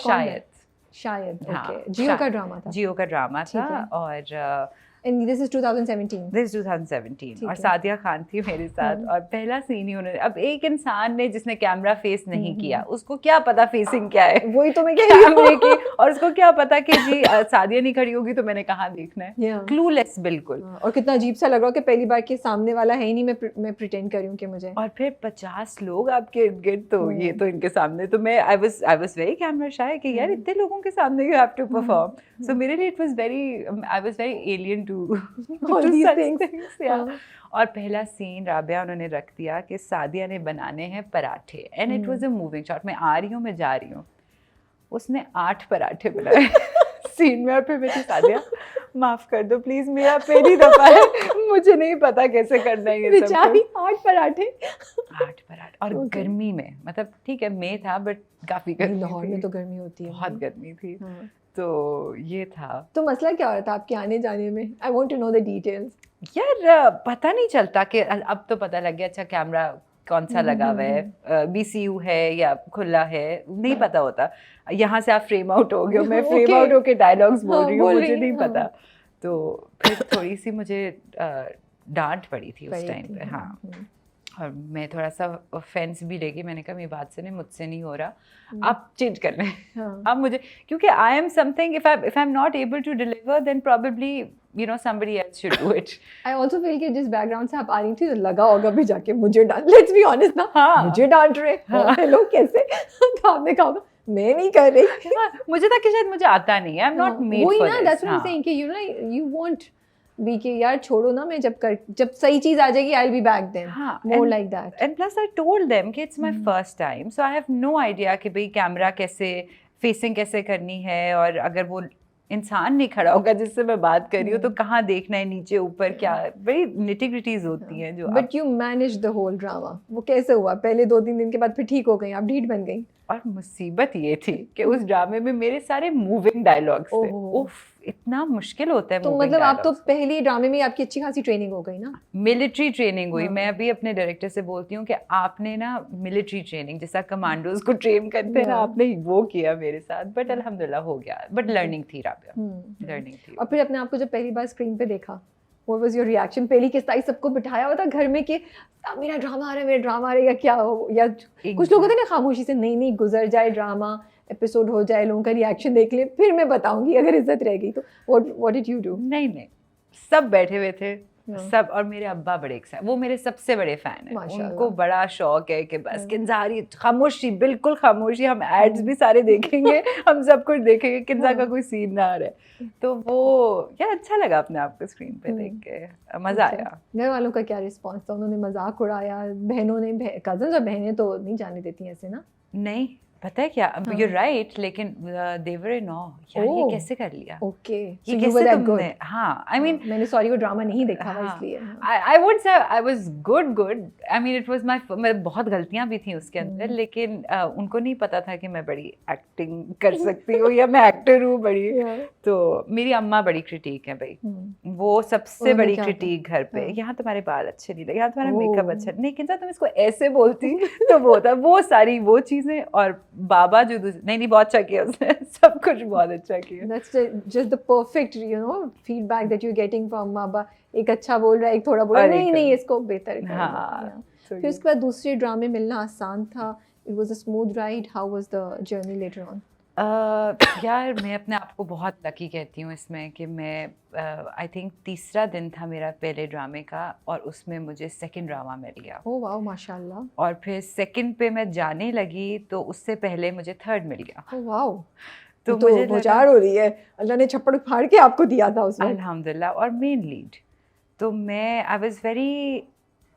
शायद ओके जियो का ड्रामा था। जियो का ड्रामा था और And this is 2017. This is 2017 और सादिया खान थी मेरे साथ और पहला सीन ही उन्होंने, अब एक इंसान ने जिसने कैमरा फेस नहीं किया उसको क्या पता फेसिंग क्या है, वही तो मैं कह रही हूँ की, और उसको क्या पता कि जी सादिया नहीं खड़ी होगी तो मैंने कहाँ देखना है, क्लूलेस बिल्कुल। और कितना अजीब सा लग रहा कि पहली बार के सामने वाला है ही नहीं, मैं प्रिटेंड कर रही हूँ कि मुझे, और फिर 50 लोग आपके इर्द गिर्द, तो ये तो इनके सामने तो मैं I was very camera shy कि यार इतने लोगों के सामने you have to perform. So मेरे लिए it was very, I was very alien to all these things, yeah. और पहला सीन राबिया उन्होंने रख दिया कि सादिया ने बनाने हैं पराठे and it was a moving shot. मैं आ रही हूँ, मैं जा रही हूँ, उसने 8 पराठे बनाए सीन में, और फिर मेरी सादिया माफ कर दो प्लीज, मेरा पहली दफा है, मुझे नहीं पता कैसे करना है ये सब। बेचारी 8 पराठे और गर्मी में, मतलब ठीक है मई था बट काफी गर्मी, लाहौर में तो गर्मी होती है, बहुत गर्मी थी। तो ये था। तो मसला क्या हो रहा था आपके आने जाने में? I want to know the details. यार पता नहीं चलता कि अब तो पता लग गया अच्छा कैमरा कौन सा लगा हुआ है, बीसीयू है या खुला है, नहीं पता होता। यहाँ से आप फ्रेम आउट हो गए, मैं फ्रेम आउट होके डायलॉग्स बोल रही हूँ, मुझे नहीं पता। तो फिर थोड़ी सी मुझे डांट पड़ी थी उस टाइम पे। हाँ, और मैं थोड़ा सा ऑफेंस भी लेगी, मैंने कहा मेरी बात से नहीं, मुझसे नहीं हो रहा, आप चेंज कर लें। अब मुझे, क्योंकि I am something, if I am not able to deliver then probably you know somebody else should do it. I also feel कि जिस बैकग्राउंड से आप आ रही थी तो लगा होगा भी जाके मुझे डांट, लेट्स बी ऑनेस्ट ना, हाँ मुझे डांट रहे, हेलो कैसे, तो आपने कहा होगा मैं नहीं कर रही। मुझे था कि शायद मुझे आता नहीं है, I am not made for this. That's what I am saying कि you know you want be के यार छोड़ो ना, मैं जब सही चीज आ जाएगी I will be back then, more like that. And plus I told them कि it's my first time, so I have no idea कि भाई कैमरा कैसे फेसिंग कैसे करनी है, और अगर वो इंसान नहीं खड़ा होगा जिससे मैं बात कर रही हूँ तो कहाँ देखना है, नीचे ऊपर, क्या बड़ी निटिग्रिटीज होती हैं जो। But you manage the whole drama, वो कैसे हुआ? पहले 2-3 दिन के बाद फिर ठीक हो गई, आप ढीठ बन गई? और मुसीबत ये थी कि उस ड्रामे में मेरे सारे मूविंग डायलॉग्स थे। उफ, इतना मुश्किल होता है। तो मतलब आप तो पहली ड्रामे में आपकी अच्छी खासी ट्रेनिंग हो गई ना? मिलिट्री ट्रेनिंग हुई। मैं अभी अपने डायरेक्टर से बोलती हूँ कि आपने ना मिलिट्री ट्रेनिंग जैसा कमांडोज को ट्रेन करते हैं ना, आपने वो किया मेरे साथ। बट अल्हम्दुलिल्लाह हो गया, बट लर्निंग थी राबिया, लर्निंग थी। और फिर अपने आप को जब पहली बार स्क्रीन पे देखा, What was your reaction? पहली किस ताई सबको बिठाया हुआ था घर में कि मेरा ड्रामा आ रहा है, या क्या हो, या कुछ लोग होते हैं ना खामोशी से, नहीं गुजर जाए ड्रामा, एपिसोड हो जाए, लोगों का रिएक्शन देख ले, फिर मैं बताऊंगी अगर इज्जत रह गई तो। What did you do? नहीं सब बैठे हुए थे, सब। और मेरे अब्बा बड़े एक्साइटेड, वो मेरे सबसे बड़े फैन हैं, उनको बड़ा शौक है कि बस किंजा आ रही, खामोशी, बिल्कुल खामोशी, हम एड्स भी सारे देखेंगे, हम सब कुछ देखेंगे, किंजा का कोई सीन ना आ रहा है। तो वो यार अच्छा लगा अपने आप को स्क्रीन पे देख के, मजा आया। घर वालों का क्या रिस्पॉन्स था? उन्होंने मजाक उड़ाया? बहनों ने, कजन्स और बहनें तो नहीं जाने देती ऐसे ना? नहीं, पता है क्या, यू राइट, लेकिन दे वर इन ऑ, यार ये कैसे कर लिया, ओके, ये कैसे तुमने, हाँ, आई मीन मैंने सॉरी वो ड्रामा नहीं देखा था इसलिए। I would say I was good, I mean it was मैं बहुत गलतियां भी थी उसके अंदर, लेकिन उनको नहीं पता था कि मैं बड़ी एक्टिंग कर सकती हूँ या मैं एक्टर हूँ बड़ी। तो मेरी अम्मा बड़ी क्रिटिक है भाई, वो सबसे बड़ी क्रिटिक घर पे, यहाँ तुम्हारे बाल अच्छे नहीं लगे, यहाँ तुम्हारा मेकअप अच्छा नहीं, किंजा तुम इसको ऐसे बोलती, तो वो था वो सारी वो चीजें। और बाबा जो नहीं बहुत अच्छा किया उसने, सब कुछ बहुत अच्छा किया। That's just the perfect, you know, feedback that you're getting from बाबा, एक अच्छा बोल रहा है, एक थोड़ा बोल रहा है, नहीं इसको बेहतर कर। हाँ। फिर उसके बाद दूसरे ड्रामे मिलना आसान था? It was a smooth ride. How was the journey later on? यार मैं अपने आप को बहुत लकी कहती हूँ इसमें कि मैं आई थिंक तीसरा दिन था मेरा पहले ड्रामे का, और उसमें मुझे सेकंड ड्रामा मिल गया। ओह वाह, माशाल्लाह। और फिर सेकंड पे मैं जाने लगी तो उससे पहले मुझे थर्ड मिल गया। ओह वाह, तो मुझे बुझार हो रही है, अल्लाह ने छप्पड़ फाड़ के आपको दिया था उसमें। अल्हम्दुलिल्लाह। और मेन लीड तो मैं, I was very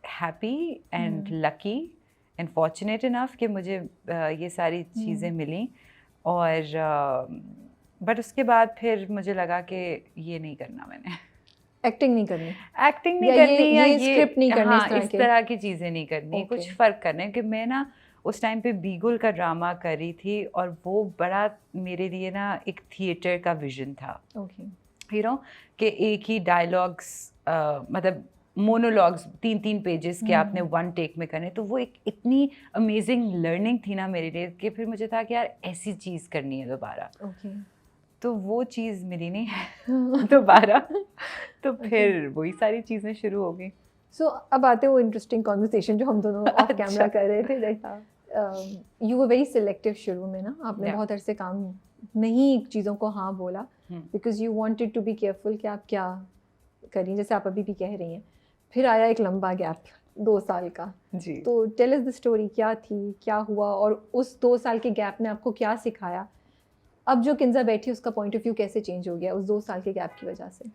happy and lucky and fortunate enough कि मुझे ये सारी चीज़ें मिली। और बट उसके बाद फिर मुझे लगा कि ये नहीं करना, मैंने एक्टिंग नहीं करनी या ये स्क्रिप्ट नहीं करनी, हाँ, इस तरह की चीज़ें नहीं करनी, कुछ फ़र्क करना है। कि मैं ना उस टाइम पे बीगुल का ड्रामा कर रही थी, और वो बड़ा मेरे लिए ना एक थिएटर का विजन था, यू नो, कि एक ही डायलॉग्स, मतलब मोनोलॉग्स 3-3 पेजेस के आपने वन टेक में करने, तो वो एक इतनी अमेजिंग लर्निंग थी ना मेरे लिए कि फिर मुझे था कि यार ऐसी चीज़ करनी है दोबारा। तो वो चीज़ मिली नहीं है दोबारा, तो फिर वही सारी चीज़ें शुरू हो गई। सो अब आते वो इंटरेस्टिंग कॉन्वर्सेशन जो हम दोनों ऑफ कैमरा कर रहे थे, that you were very selective शुरू में ना, आपने बहुत अरसे काम नहीं चीज़ों को हाँ बोला, because you wanted to be careful कि आप क्या करें, जैसे आप अभी भी कह रही हैं। फिर आया एक लंबा गैप 2 साल का जी। तो टेल अस द स्टोरी, क्या थी, क्या हुआ, और उस 2 साल के गैप ने आपको क्या सिखाया? अब जो किंजा बैठी उसका पॉइंट ऑफ व्यू कैसे चेंज हो गया उस 2 साल के गैप की वजह से?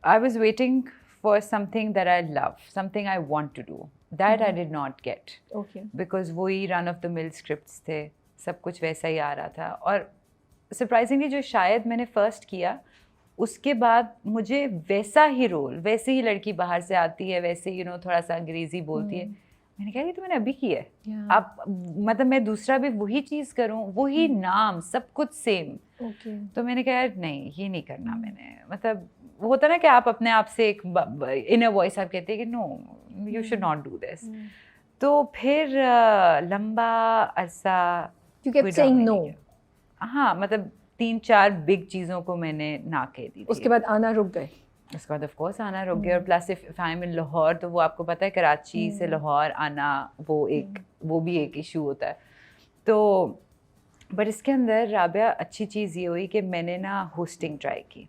I was waiting for something that I love, something I want to do, that I did not get, because वही run of the mill scripts थे, सब कुछ वैसा ही आ रहा था। और सरप्राइजिंगली जो शायद मैंने फर्स्ट किया, उसके बाद मुझे वैसा ही रोल, वैसे ही लड़की बाहर से आती है, वैसे यू नो थोड़ा सा अंग्रेजी बोलती है, मैंने कहा ये तो मैंने अभी की है, अब मतलब मैं दूसरा भी वही चीज़ करूं, वही नाम, सब कुछ सेम। तो मैंने कहा यार नहीं, ये नहीं करना मैंने, मतलब वो होता ना कि आप अपने आप से एक इनर वॉइस आप कहते हैं कि no you should not do this. तो फिर लंबा अरसा नो, हाँ, मतलब 3-4 बिग चीज़ों को मैंने ना कह दी। उसके बाद आना रुक गए। उसके बाद ऑफ कोर्स आना रुक गया। और प्लस इफ आई एम इन लाहौर, तो वो आपको पता है कराची से लाहौर आना वो भी एक इशू होता है। तो बट इसके अंदर राबिया अच्छी चीज़ ये हुई कि मैंने ना होस्टिंग ट्राई की।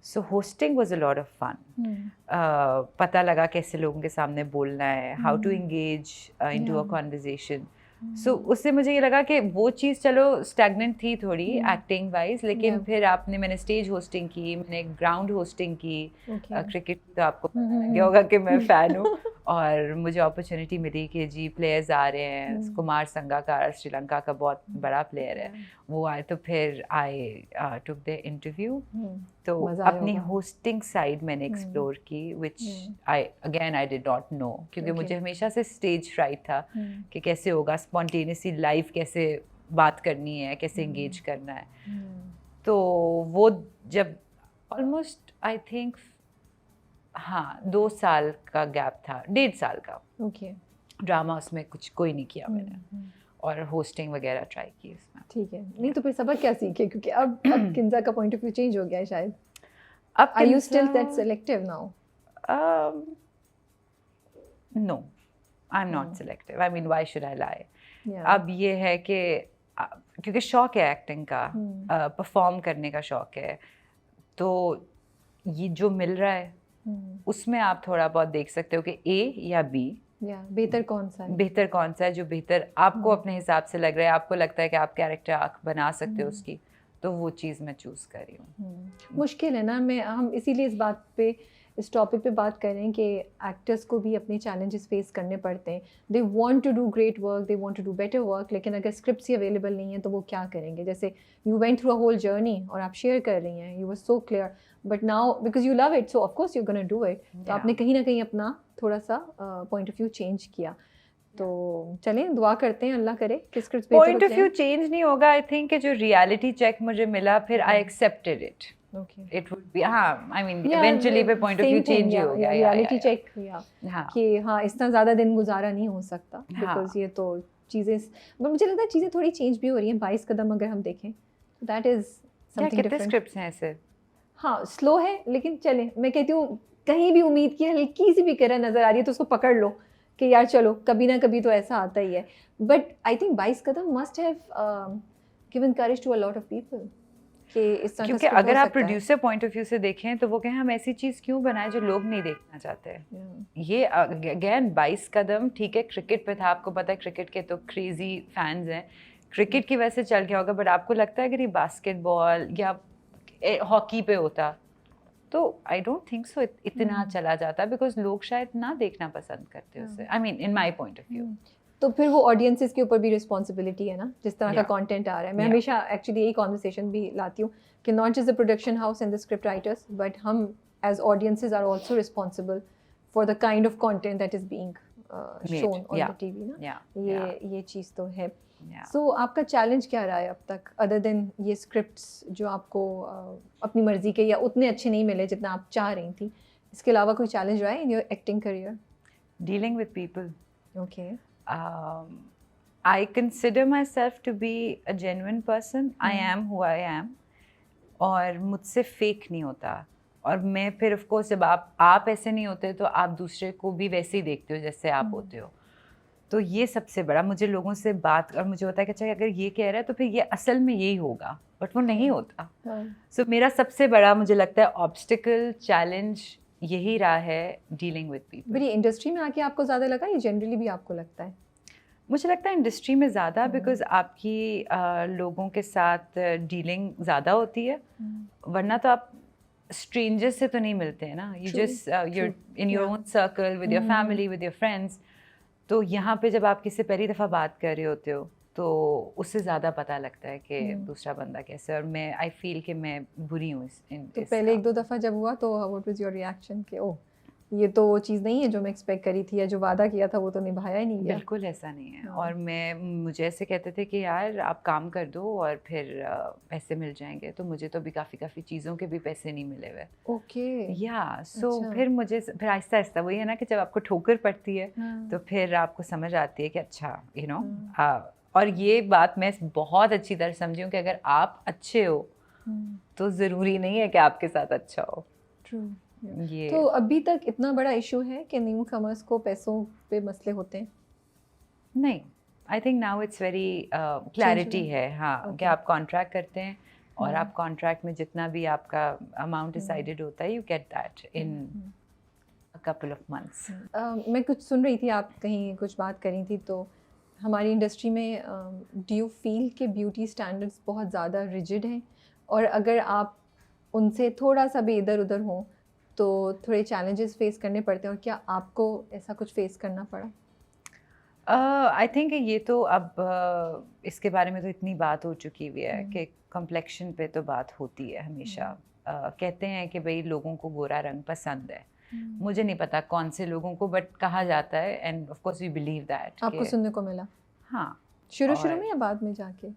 So hosting was a lot of fun. पता लगा कैसे लोगों के सामने बोलना है, how to engage into a conversation. So उससे मुझे ये लगा कि वो चीज़ चलो स्टैग्नेंट थी थोड़ी एक्टिंग वाइज, लेकिन फिर मैंने स्टेज होस्टिंग की, मैंने ग्राउंड होस्टिंग की। क्रिकेट तो आपको पता लग गया होगा कि मैं फ़ैन हूँ, और मुझे अपॉर्चुनिटी मिली कि जी प्लेयर्स आ रहे हैं, कुमार संगकारा श्रीलंका का बहुत बड़ा प्लेयर है, वो आए, तो फिर आई टुक द इंटरव्यू। तो अपनी होस्टिंग साइड मैंने एक्सप्लोर की, विच आई डिड नॉट नो, क्योंकि मुझे हमेशा से स्टेज फ्राइट था कि कैसे होगा स्पॉन्टेनियसली लाइव, कैसे बात करनी है, कैसे एंगेज करना है। तो वो जब ऑलमोस्ट आई थिंक 2 साल का गैप था, 1.5 साल का, ड्रामा उसमें कुछ कोई नहीं किया मैंने, और होस्टिंग वगैरह ट्राई की इसमें। ठीक है, नहीं तो फिर सबक क्या सीखे, क्योंकि अब किंजा का पॉइंट ऑफ व्यू चेंज हो गया है शायद। अब are you still that selective now? No, I am not selective, I mean why should I lie. अब ये है कि क्योंकि शौक है एक्टिंग का, परफॉर्म करने का शौक है, तो ये जो मिल रहा है उसमें आप थोड़ा बहुत देख सकते हो कि ए या बी, बेहतर कौन सा है, बेहतर कौन सा है, जो बेहतर आपको अपने हिसाब से लग रहा है, आपको लगता है कि आप कैरेक्टर आर्क बना सकते हो उसकी, तो वो चीज़ मैं चूज़ कर रही हूँ। मुश्किल है ना, हम इसीलिए इस टॉपिक पे बात कर रहे हैं कि एक्टर्स को भी अपने चैलेंजेस फेस करने पड़ते हैं। They want to do great work, they want to do better work, लेकिन अगर स्क्रिप्ट्स ही अवेलेबल नहीं है तो वो क्या करेंगे। जैसे you went through a whole journey और आप शेयर कर रही हैं, you were so clear, but now because you love it, so of course you gonna do it. तो आपने कहीं ना कहीं अपना थोड़ा सा पॉइंट ऑफ व्यू चेंज किया। तो चलें दुआ करते हैं, अल्लाह करे कि स्क्रिप्ट्स बेहतर पॉइंट ऑफ व्यू चेंज नहीं होगा, आई थिंक कि जो रियलिटी चेक मुझे मिला, फिर I accepted it. It would be, हाँ, I mean, eventually पे point of view change ही हो गया, reality check, कि हाँ इतना ज़्यादा दिन गुजारा नहीं हो सकता, because ये तो चीज़ें, but मुझे लगता है चीज़ें थोड़ी चेंज भी हो रही हैं। 22 कदम अगर हम देखें, that is something different। कितने स्क्रिप्ट्स हैं ऐसे? हाँ, स्लो है, लेकिन चले, मैं कहती हूँ कहीं भी उम्मीद की हल्की सी भी किरण नज़र आ रही है तो उसको पकड़ लो कि यार चलो कभी ना कभी तो ऐसा आता ही है। But I think 22 Kadam must have given courage to a lot of people। क्योंकि अगर आप प्रोड्यूसर पॉइंट ऑफ व्यू से देखें तो वो कहें हम ऐसी चीज़ क्यों बनाएं जो लोग नहीं देखना चाहते। ये अगेन 22 कदम, ठीक है, क्रिकेट पे था, आपको पता है क्रिकेट के तो क्रेजी फैंस हैं, क्रिकेट की वजह से चल गया होगा, बट आपको लगता है अगर ये बास्केटबॉल या हॉकी पे होता तो आई डोंट थिंक सो इतना चला जाता, बिकॉज लोग शायद ना देखना पसंद करते उसे, I mean in my point of view. तो फिर वो ऑडियंसेस के ऊपर भी रिस्पॉन्सिबिलिटी है ना, जिस तरह का कंटेंट आ रहा है। मैं हमेशा एक्चुअली यही कॉन्वर्सेशन भी लाती हूँ कि not just the production house and the script writers, but हम as audiences are also responsible for the kind of content that is being shown on the TV ना। ये चीज़ तो है। सो आपका चैलेंज क्या रहा है अब तक, अदर देन ये स्क्रिप्ट्स जो आपको अपनी मर्जी के या उतने अच्छे नहीं मिले जितना आप चाह रही थी, इसके अलावा कोई चैलेंज रहा है in your acting career? Dealing with people. Okay. I consider myself to be a genuine person. I am who I am. और मुझसे फेक नहीं होता। और मैं फिर ऑफ कोर्स जब आप ऐसे नहीं होते तो आप दूसरे को भी वैसे ही देखते हो जैसे आप होते हो। तो ये सबसे बड़ा, मुझे लोगों से बात, और मुझे होता है कि अच्छा अगर ये कह रहा है तो फिर ये असल में यही होगा, बट वो नहीं होता। सो मेरा सबसे बड़ा, मुझे लगता है, ऑब्स्टिकल, चैलेंज यही रहा है, डीलिंग विद पीपल। बड़ी इंडस्ट्री में आके आपको ज़्यादा लगा या जनरली भी आपको लगता है? मुझे लगता है इंडस्ट्री में ज़्यादा, बिकॉज आपकी लोगों के साथ डीलिंग ज़्यादा होती है, वरना तो आप स्ट्रेंजर्स से तो नहीं मिलते हैं ना, you just you're in your own circle with your family, with your friends. तो यहाँ पे जब आप किसी पहली दफ़ा बात कर रहे होते हो तो उससे ज़्यादा पता लगता है कि दूसरा बंदा कैसे है, और मैं आई फील कि मैं बुरी हूँ तो पहले एक दो दफ़ा जब हुआ तो व्हाट वाज योर रिएक्शन कि ओह ये तो वो चीज़ नहीं है जो मैं एक्सपेक्ट करी थी, या जो वादा किया था वो तो निभाया ही नहीं गया? बिल्कुल ऐसा नहीं है। और मुझे ऐसे कहते थे कि यार आप काम कर दो और फिर पैसे मिल जाएंगे, तो मुझे तो भी काफ़ी चीज़ों के भी पैसे नहीं मिले हुए। ओके। या सो फिर आहिस्ता आहिस्ता वही है ना कि जब आपको ठोकर पड़ती है तो फिर आपको समझ आती है कि अच्छा यू नो। और ये बात मैं बहुत अच्छी तरह समझी हूँ कि अगर आप अच्छे हो तो ज़रूरी नहीं है कि आपके साथ अच्छा हो। ट्रू। तो अभी तक इतना बड़ा इशू है कि न्यू कमर्स को पैसों पे मसले होते हैं? नहीं, I think now it's very clarity है। हाँ, कि आप कॉन्ट्रैक्ट करते हैं और आप कॉन्ट्रैक्ट में जितना भी आपका अमाउंट डिसाइडेड होता है, you get that in a couple of months. मैं कुछ सुन रही थी, आप कहीं कुछ बात कर रही थी, तो हमारी इंडस्ट्री में डू यू फील कि ब्यूटी स्टैंडर्ड्स बहुत ज़्यादा रिजिड हैं, और अगर आप उनसे थोड़ा सा भी इधर उधर हों तो थोड़े चैलेंजेस फेस करने पड़ते हैं, और क्या आपको ऐसा कुछ फेस करना पड़ा? आई थिंक ये तो अब इसके बारे में तो इतनी बात हो चुकी हुई है कि कॉम्प्लेक्शन पे तो बात होती है हमेशा। कहते हैं कि भाई लोगों को गोरा रंग पसंद है, मुझे नहीं पता कौन से लोगों को, बट कहा जाता है, and of course we believe that. आपको सुनने को मिला? हाँ। शुरू में या बाद में जाके?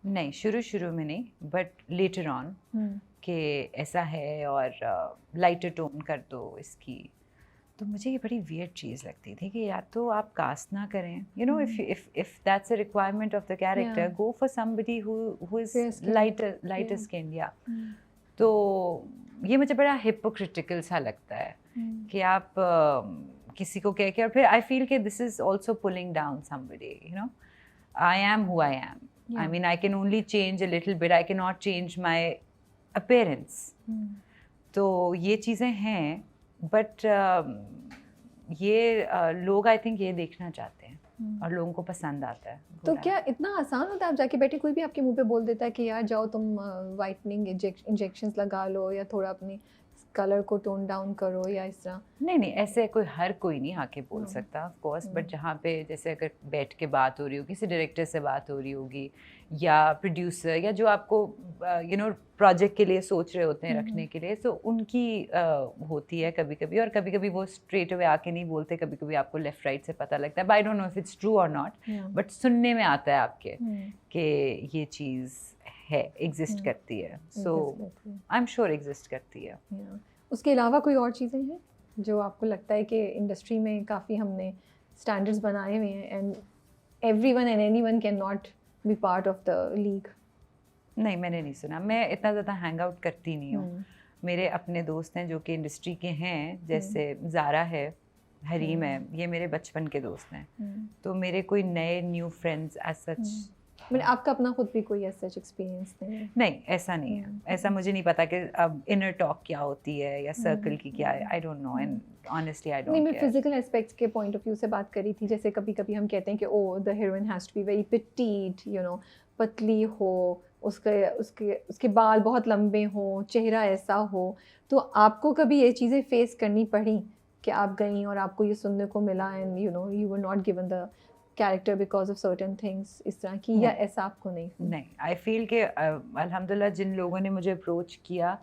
नहीं, शुरू में नहीं, बट लेटर ऑन कि ऐसा है और लाइटर टोन कर दो इसकी। तो मुझे ये बड़ी वियर्ड चीज़ लगती थी कि या तो आप कास्ट ना करें, you know, if that's a requirement of the character, go for somebody who is lighter skin. या तो ये मुझे बड़ा हिपोक्रिटिकल सा लगता है कि आप किसी को कह के, और फिर आई फील कि this is also pulling down somebody, you know. I am who I am, I mean I can only change a little bit, I can not change my appearance. तो ये चीज़ें हैं, बट ये लोग I think ये देखना चाहते हैं और लोगों को पसंद आता है। तो क्या इतना आसान होता है, आप जाके बैठे कोई भी आपके मुंह पे बोल देता है कि यार जाओ तुम वाइटनिंग इंजेक्शंस लगा लो या थोड़ा अपनी कलर को टोन डाउन करो या इस तरह? नहीं, ऐसे हर कोई नहीं आके बोल सकता ऑफ कोर्स, बट जहाँ पे जैसे अगर बैठ के बात हो रही हो, किसी डायरेक्टर से बात हो रही होगी या प्रोड्यूसर या जो आपको प्रोजेक्ट के लिए सोच रहे होते हैं रखने के लिए, तो उनकी होती है कभी कभी, और कभी कभी वो स्ट्रेट अवे आके नहीं बोलते, कभी कभी आपको लेफ्ट राइट से पता लगता है, but I don't know if it's true और नॉट, बट सुनने में आता है आपके कि ये चीज़ है, एग्जिस्ट करती है, सो आई एम श्योर एग्जिस्ट करती है। उसके अलावा कोई और चीज़ें हैं जो आपको लगता है कि इंडस्ट्री में काफ़ी हमने स्टैंडर्ड्स बनाए हुए हैं and everyone and anyone can not be part of the league? नहीं, मैंने नहीं सुना, मैं इतना ज़्यादा हैंग आउट करती नहीं हूँ। मेरे अपने दोस्त हैं जो कि इंडस्ट्री के हैं, जैसे ज़ारा है, हरीम है, ये मेरे बचपन के दोस्त हैं, तो मेरे कोई नए न्यू फ्रेंड्स एज सच मतलब आपका अपना खुद भी कोई ऐसा एक्सपीरियंस नहीं है? नहीं, ऐसा नहीं है, ऐसा मुझे नहीं पता कि अब इनर टॉक क्या होती है या सर्कल की क्या है, आई don't no, and honestly I don't नहीं, केयर। मैं फिजिकल एस्पेक्ट्स के पॉइंट ऑफ व्यू से बात करी थी, जैसे कभी कभी हम कहते हैं कि oh the heroine has to be very petite, पतली हो, उसके बाल बहुत लंबे हों, चेहरा ऐसा हो, तो आपको कभी ये चीज़ें फेस करनी पड़ी कि आप गई और आपको ये सुनने को मिला and you were not given the character because of certain things, इस तरह की, या ऐसा आपको नहीं? नहीं, आई फील कि अल्हम्दुलिल्लाह जिन लोगों ने मुझे अप्रोच किया,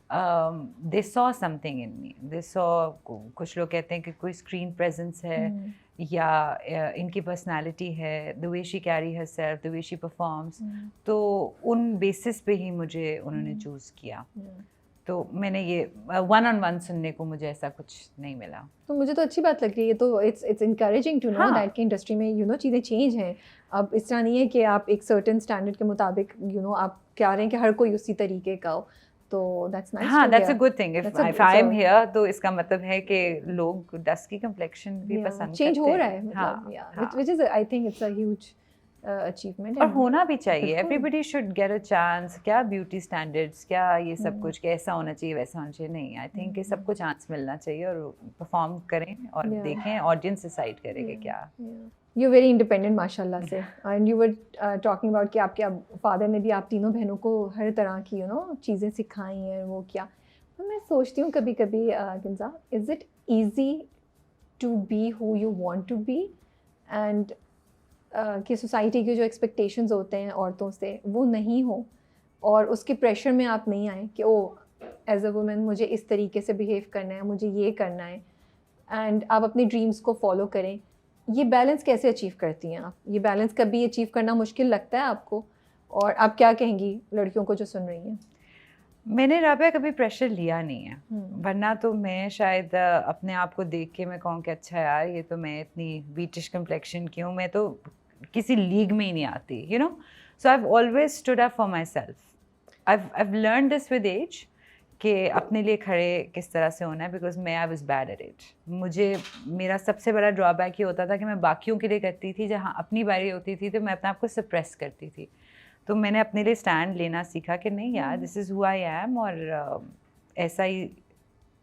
they saw something in me, they saw, कुछ लोग कहते हैं कि कोई स्क्रीन प्रेजेंस है या इनकी पर्सनालिटी है, the way she carry herself, the way she performs, तो उन बेसिस पे ही मुझे उन्होंने चूज़ किया। तो मैंने ये वन ऑन वन सुनने को मुझे ऐसा कुछ नहीं मिला। तो मुझे तो अच्छी बात लग रही है, तो it's encouraging to know that कि इंडस्ट्री में चीज़ें चेंज हैं। अब इस तरह नहीं है कि आप एक सर्टेन स्टैंडर्ड के मुताबिक आप कह रहे हैं कि हर कोई उसी तरीके का हो, तो दैट्स नाइस। हाँ, that's a good thing, if I am here, तो इसका मतलब है कि लोग डस्ट की कम्प्लेक्शन भी पसंद चेंज हो रहा है, मतलब which is I think it's a huge achievement, और होना भी चाहिए। Everybody should get a chance. क्या ब्यूटी स्टैंडर्ड्स, क्या ये सब कुछ, कैसा होना चाहिए वैसा होना चाहिए, नहीं, आई थिंक कि सबको चांस मिलना चाहिए और परफॉर्म करें और देखें, ऑडियंस डिसाइड करेगा क्या। यू वेरी इंडिपेंडेंट माशाल्लाह से, and you were talking about कि आपके फादर ने भी आप तीनों बहनों को हर तरह की चीज़ें सिखाई हैं, वो क्या। तो मैं सोचती हूँ कभी कभी Kinza, is it easy to be who you want to be, and कि सोसाइटी के जो एक्सपेक्टेशंस होते हैं औरतों से वो नहीं हो, और उसके प्रेशर में आप नहीं आए कि ओ एज अ वुमेन मुझे इस तरीके से बिहेव करना है, मुझे ये करना है, एंड आप अपने ड्रीम्स को फॉलो करें। ये बैलेंस कैसे अचीव करती हैं आप? ये बैलेंस कभी अचीव करना मुश्किल लगता है आपको? और आप क्या कहेंगी लड़कियों को जो सुन रही हैं? मैंने राबिया कभी प्रेशर लिया नहीं है, वरना तो मैं शायद अपने आप को देख के मैं कहूँ कि अच्छा यार ये तो मैं इतनी बीटिश कम्प्लेक्शन की हूँ, मैं तो किसी लीग में ही नहीं आती, so I have always stood up for myself. I have learn this with age कि अपने लिए खड़े किस तरह से होना है, बिकॉज मैं I was bad at it. मेरा सबसे बड़ा ड्रॉबैक ये होता था कि मैं बाकियों के लिए करती थी, जहाँ अपनी बारी होती थी तो मैं अपने आप को सप्रेस करती थी। तो मैंने अपने लिए स्टैंड लेना सीखा कि नहीं यार, this is who I am, और ऐसा ही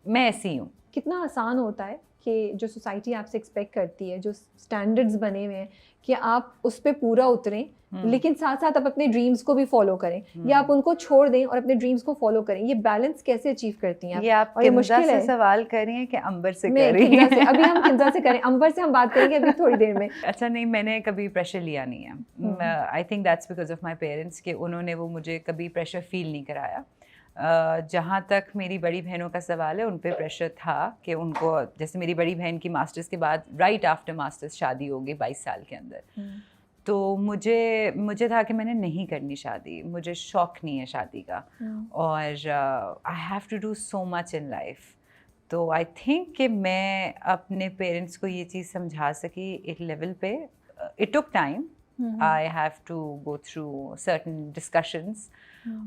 मैं ऐसी हूँ। कितना आसान होता है कि जो सोसाइटी आपसे एक्सपेक्ट करती है, जो स्टैंडर्ड्स बने हुए हैं, कि आप उस पर पूरा उतरें, लेकिन साथ साथ आप अपने ड्रीम्स को भी फॉलो करें, या आप उनको छोड़ दें और अपने ड्रीम्स को फॉलो करें। ये बैलेंस कैसे अचीव करती हैं आप? ये आप मुश्किल है। सवाल कर रही हैं कि अंबर से कर रही हैं? अभी हम किंजा से करें, अंबर से हम बात करेंगे अभी थोड़ी देर में। अच्छा, नहीं, मैंने कभी प्रेशर लिया नहीं है। I think that's because of my parents, कि उन्होंने वो मुझे कभी प्रेशर फील नहीं कराया। जहाँ तक मेरी बड़ी बहनों का सवाल है, उन पे प्रेशर था कि उनको, जैसे मेरी बड़ी बहन की मास्टर्स के बाद राइट आफ्टर मास्टर्स शादी हो गई 22 साल के अंदर, तो मुझे था कि मैंने नहीं करनी शादी, मुझे शौक नहीं है शादी का, और I have to do so much in life. तो आई थिंक कि मैं अपने पेरेंट्स को ये चीज़ समझा सकी एक लेवल पे। It took time, I have to go through certain discussions,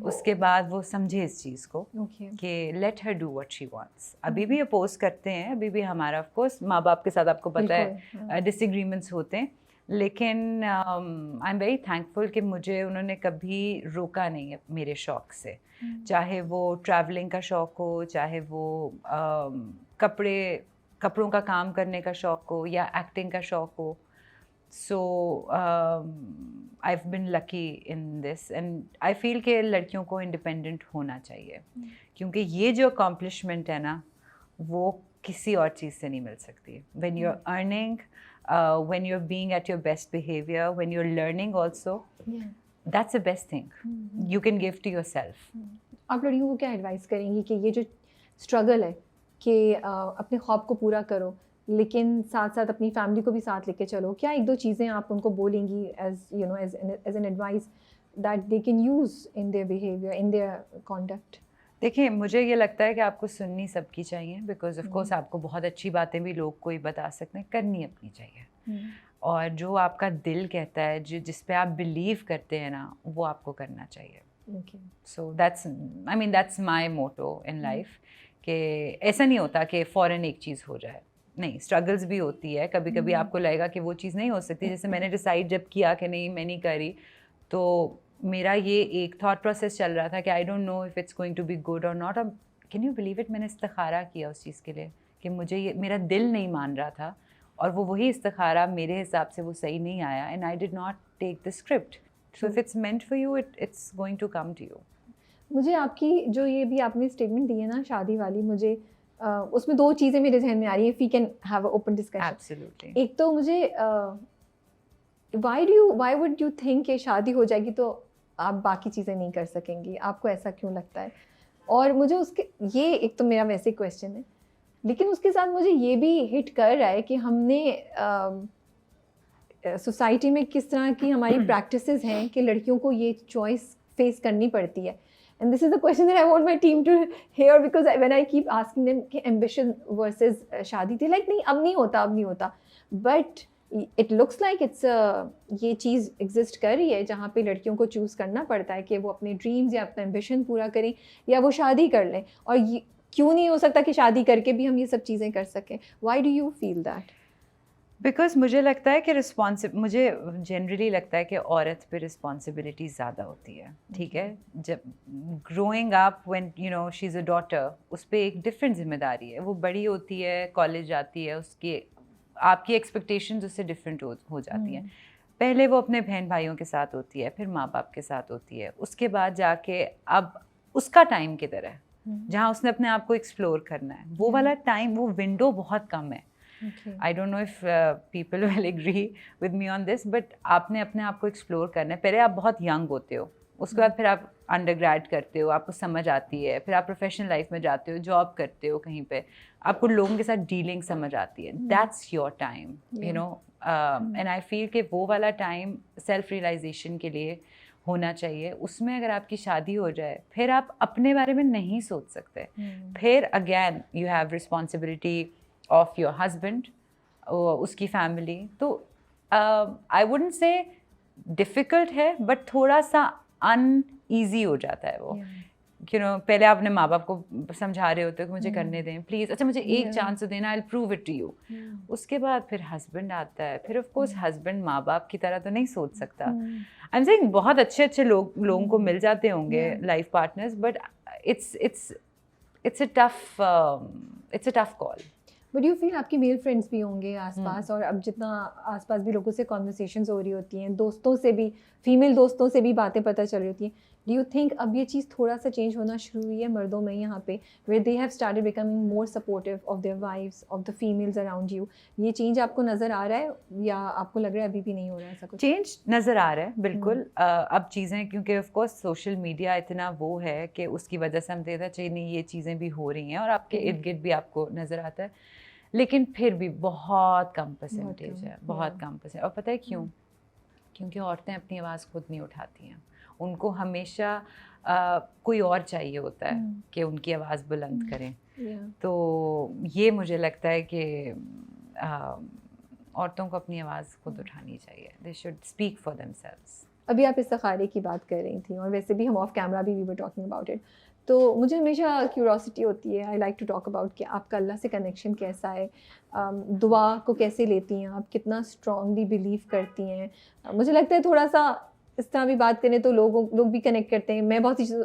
उसके बाद वो समझे इस चीज़ को कि let her do what she wants. अभी भी अपोज करते हैं, अभी भी हमारा ऑफ कोर्स माँ बाप के साथ आपको पता है डिसएग्रीमेंट्स होते हैं, लेकिन आई एम वेरी थैंकफुल कि मुझे उन्होंने कभी रोका नहीं है मेरे शौक़ से, चाहे वो ट्रैवलिंग का शौक़ हो, चाहे वो कपड़ों का काम करने का शौक़ हो या एक्टिंग का शौक़ हो. So I've been lucky in this and I feel कि लड़कियों को इंडिपेंडेंट होना चाहिए, क्योंकि ये जो अकॉम्प्लिशमेंट है ना वो किसी और चीज़ से नहीं मिल सकती. When you're earning, when you're being at your best behavior, when you're learning also, that's the best thing you can give to yourself. आप लड़कियों को क्या एडवाइस करेंगी कि ये जो स्ट्रगल है कि अपने ख्वाब को पूरा करो लेकिन साथ साथ अपनी फैमिली को भी साथ लेके चलो, क्या एक दो चीज़ें आप उनको बोलेंगी as you know as an advice that they can use in their behaviour, in their conduct? देखिए, मुझे ये लगता है कि आपको सुननी सबकी चाहिए, बिकॉज ऑफ कोर्स आपको बहुत अच्छी बातें भी लोग कोई बता सकते हैं, करनी अपनी चाहिए. और जो आपका दिल कहता है, जिस पे आप बिलीव करते हैं ना, वो आपको करना चाहिए. So that's my motto in life कि ऐसा नहीं होता कि फ़ौरन एक चीज़ हो जाए. नहीं, स्ट्रगल्स भी होती है. कभी कभी आपको लगेगा कि वो चीज़ नहीं हो सकती. जैसे मैंने डिसाइड जब किया कि नहीं, मैं नहीं करी, तो मेरा ये एक थॉट प्रोसेस चल रहा था कि I don't know if it's going to be good और नॉट. अब कैन यू बिलीव इट, मैंने इस्तिखारा किया उस चीज़ के लिए कि मुझे ये, मेरा दिल नहीं मान रहा था और वो वही इस्तिखारा मेरे हिसाब से वो सही नहीं आया. And I did not take the script. So if it's meant for you, it's going to come to you. मुझे आपकी जो ये भी आपने स्टेटमेंट दी है ना शादी वाली, मुझे उसमें दो चीज़ें मेरे जहन में आ रही है. If we can have a open discussion. Absolutely. एक तो मुझे व्हाई वुड यू थिंक कि शादी हो जाएगी तो आप बाकी चीज़ें नहीं कर सकेंगी, आपको ऐसा क्यों लगता है? और मुझे उसके, ये एक तो मेरा वैसे क्वेश्चन है, लेकिन उसके साथ मुझे ये भी हिट कर रहा है कि हमने सोसाइटी में किस तरह की हमारी प्रैक्टिसेस हैं कि लड़कियों को ये चॉइस फेस करनी पड़ती है. And this is the question that I want my team to hear, because when I keep asking them कि ambition versus शादी, they're like नहीं, अब नहीं होता. But it looks like it's ये चीज़ exist कर रही है जहाँ पे लड़कियों को choose करना पड़ता है कि वो अपने dreams या अपना ambition पूरा करें या वो शादी कर लें. और ये क्यों नहीं हो सकता कि शादी करके भी हम ये सब चीज़ें कर सकें? Why do you feel that? Because मुझे लगता है कि मुझे जनरली लगता है कि औरत पे रिस्पॉन्सिबिलिटी ज़्यादा होती है. ठीक है, जब growing up when you know she is a daughter, उस पर एक डिफरेंट जिम्मेदारी है. वो बड़ी होती है, कॉलेज जाती है, उसके आपकी एक्सपेक्टेशंस उससे डिफरेंट हो जाती हैं. पहले वो अपने बहन भाइयों के साथ होती है, फिर माँ बाप के साथ होती है, उसके बाद जाके अब उसका टाइम किधर है जहाँ उसने अपने आप को एक्सप्लोर करना है. वो वाला टाइम, वो विंडो बहुत कम है. I don't know if people will agree with me on this, but आपने अपने आप को एक्सप्लोर करना है. पहले आप बहुत यंग होते हो, उसके बाद फिर आप अंडरग्रेड करते हो, आपको समझ आती है, फिर आप प्रोफेशनल लाइफ में जाते हो, जॉब करते हो कहीं पे, आपको लोगों के साथ डीलिंग समझ आती है. That's your time, you know. And I feel कि वो वाला टाइम सेल्फ रियलाइजेशन के लिए होना चाहिए. उसमें अगर आपकी शादी हो जाए, फिर आप अपने बारे में नहीं सोच सकते. फिर again you have responsibility of your husband, उसकी फैमिली. तो I wouldn't say difficult है, but थोड़ा सा uneasy हो जाता है वो. You know, पहले आपने माँ बाप को समझा रहे होते हो कि मुझे करने दें प्लीज़, अच्छा मुझे एक चांस देना, I'll prove it to you. उसके बाद फिर हस्बैंड आता है, फिर ऑफ कोर्स हस्बैंड माँ बाप की तरह तो नहीं सोच सकता. आई एम सेइंग बहुत अच्छे लोगों को मिल जाते होंगे life partners, but it's a tough call. But you feel आपके मेल फ्रेंड्स भी होंगे आसपास, और अब जितना आसपास भी लोगों से कॉन्वर्सेशंस हो रही होती हैं, दोस्तों से भी, फीमेल दोस्तों से भी बातें पता चल रही होती हैं. डू यू थिंक अब ये चीज़ थोड़ा सा चेंज होना शुरू हुई है मर्दों में यहाँ पे, where they have started becoming more supportive of their wives, of the females around you? ये चेंज आपको नज़र आ रहा है या आपको लग रहा है अभी भी नहीं हो रहा है ऐसा कुछ? चेंज नज़र आ रहा है बिल्कुल. अब चीज़ें, क्योंकि ऑफ कोर्स सोशल मीडिया इतना वो है कि उसकी वजह से हम देखते हैं चाहिए नहीं, ये चीज़ें भी हो रही हैं और आपके इर्द गिर्द भी आपको नज़र आता है. लेकिन फिर भी बहुत कम परसेंटेज है, बहुत कम परसेंट. और पता है क्यों? क्योंकि औरतें अपनी आवाज़ खुद नहीं उठाती हैं. उनको हमेशा कोई और चाहिए होता है कि उनकी आवाज़ बुलंद करें. तो ये मुझे लगता है कि औरतों को अपनी आवाज़ खुद उठानी चाहिए. They should speak for themselves. अभी आप इस्तिखारे की बात कर रही थी और वैसे भी हम ऑफ कैमरा भी we were talking about it. तो मुझे हमेशा क्यूरोसिटी होती है, I like to talk about कि आपका अल्लाह से कनेक्शन कैसा है, दुआ को कैसे लेती हैं आप, कितना स्ट्रांगली बिलीव करती हैं। मुझे लगता है थोड़ा सा इस तरह भी बात करें तो लोग भी कनेक्ट करते हैं। मैं बहुत चीज़ों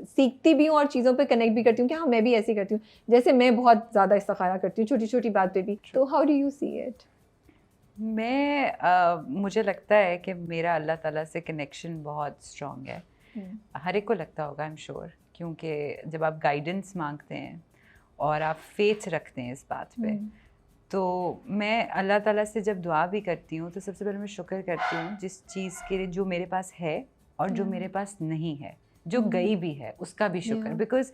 सीखती भी हूँ और चीज़ों पे कनेक्ट भी करती हूँ कि हाँ मैं भी ऐसे ही करती हूँ, जैसे मैं बहुत ज़्यादा इस्तिखारा करती हूँ छोटी छोटी बात पे भी। तो how do you see it? मुझे लगता है कि मेरा अल्लाह ताला से कनेक्शन बहुत स्ट्रॉन्ग है। हर एक को लगता होगा, आई एम श्योर, क्योंकि जब आप गाइडेंस मांगते हैं और आप फेथ रखते हैं इस बात पे, तो मैं अल्लाह ताला से जब दुआ भी करती हूँ तो सबसे पहले मैं शुक्र करती हूँ जिस चीज़ के लिए जो मेरे पास है और जो मेरे पास नहीं है, जो गई भी है उसका भी शुक्र। बिकॉज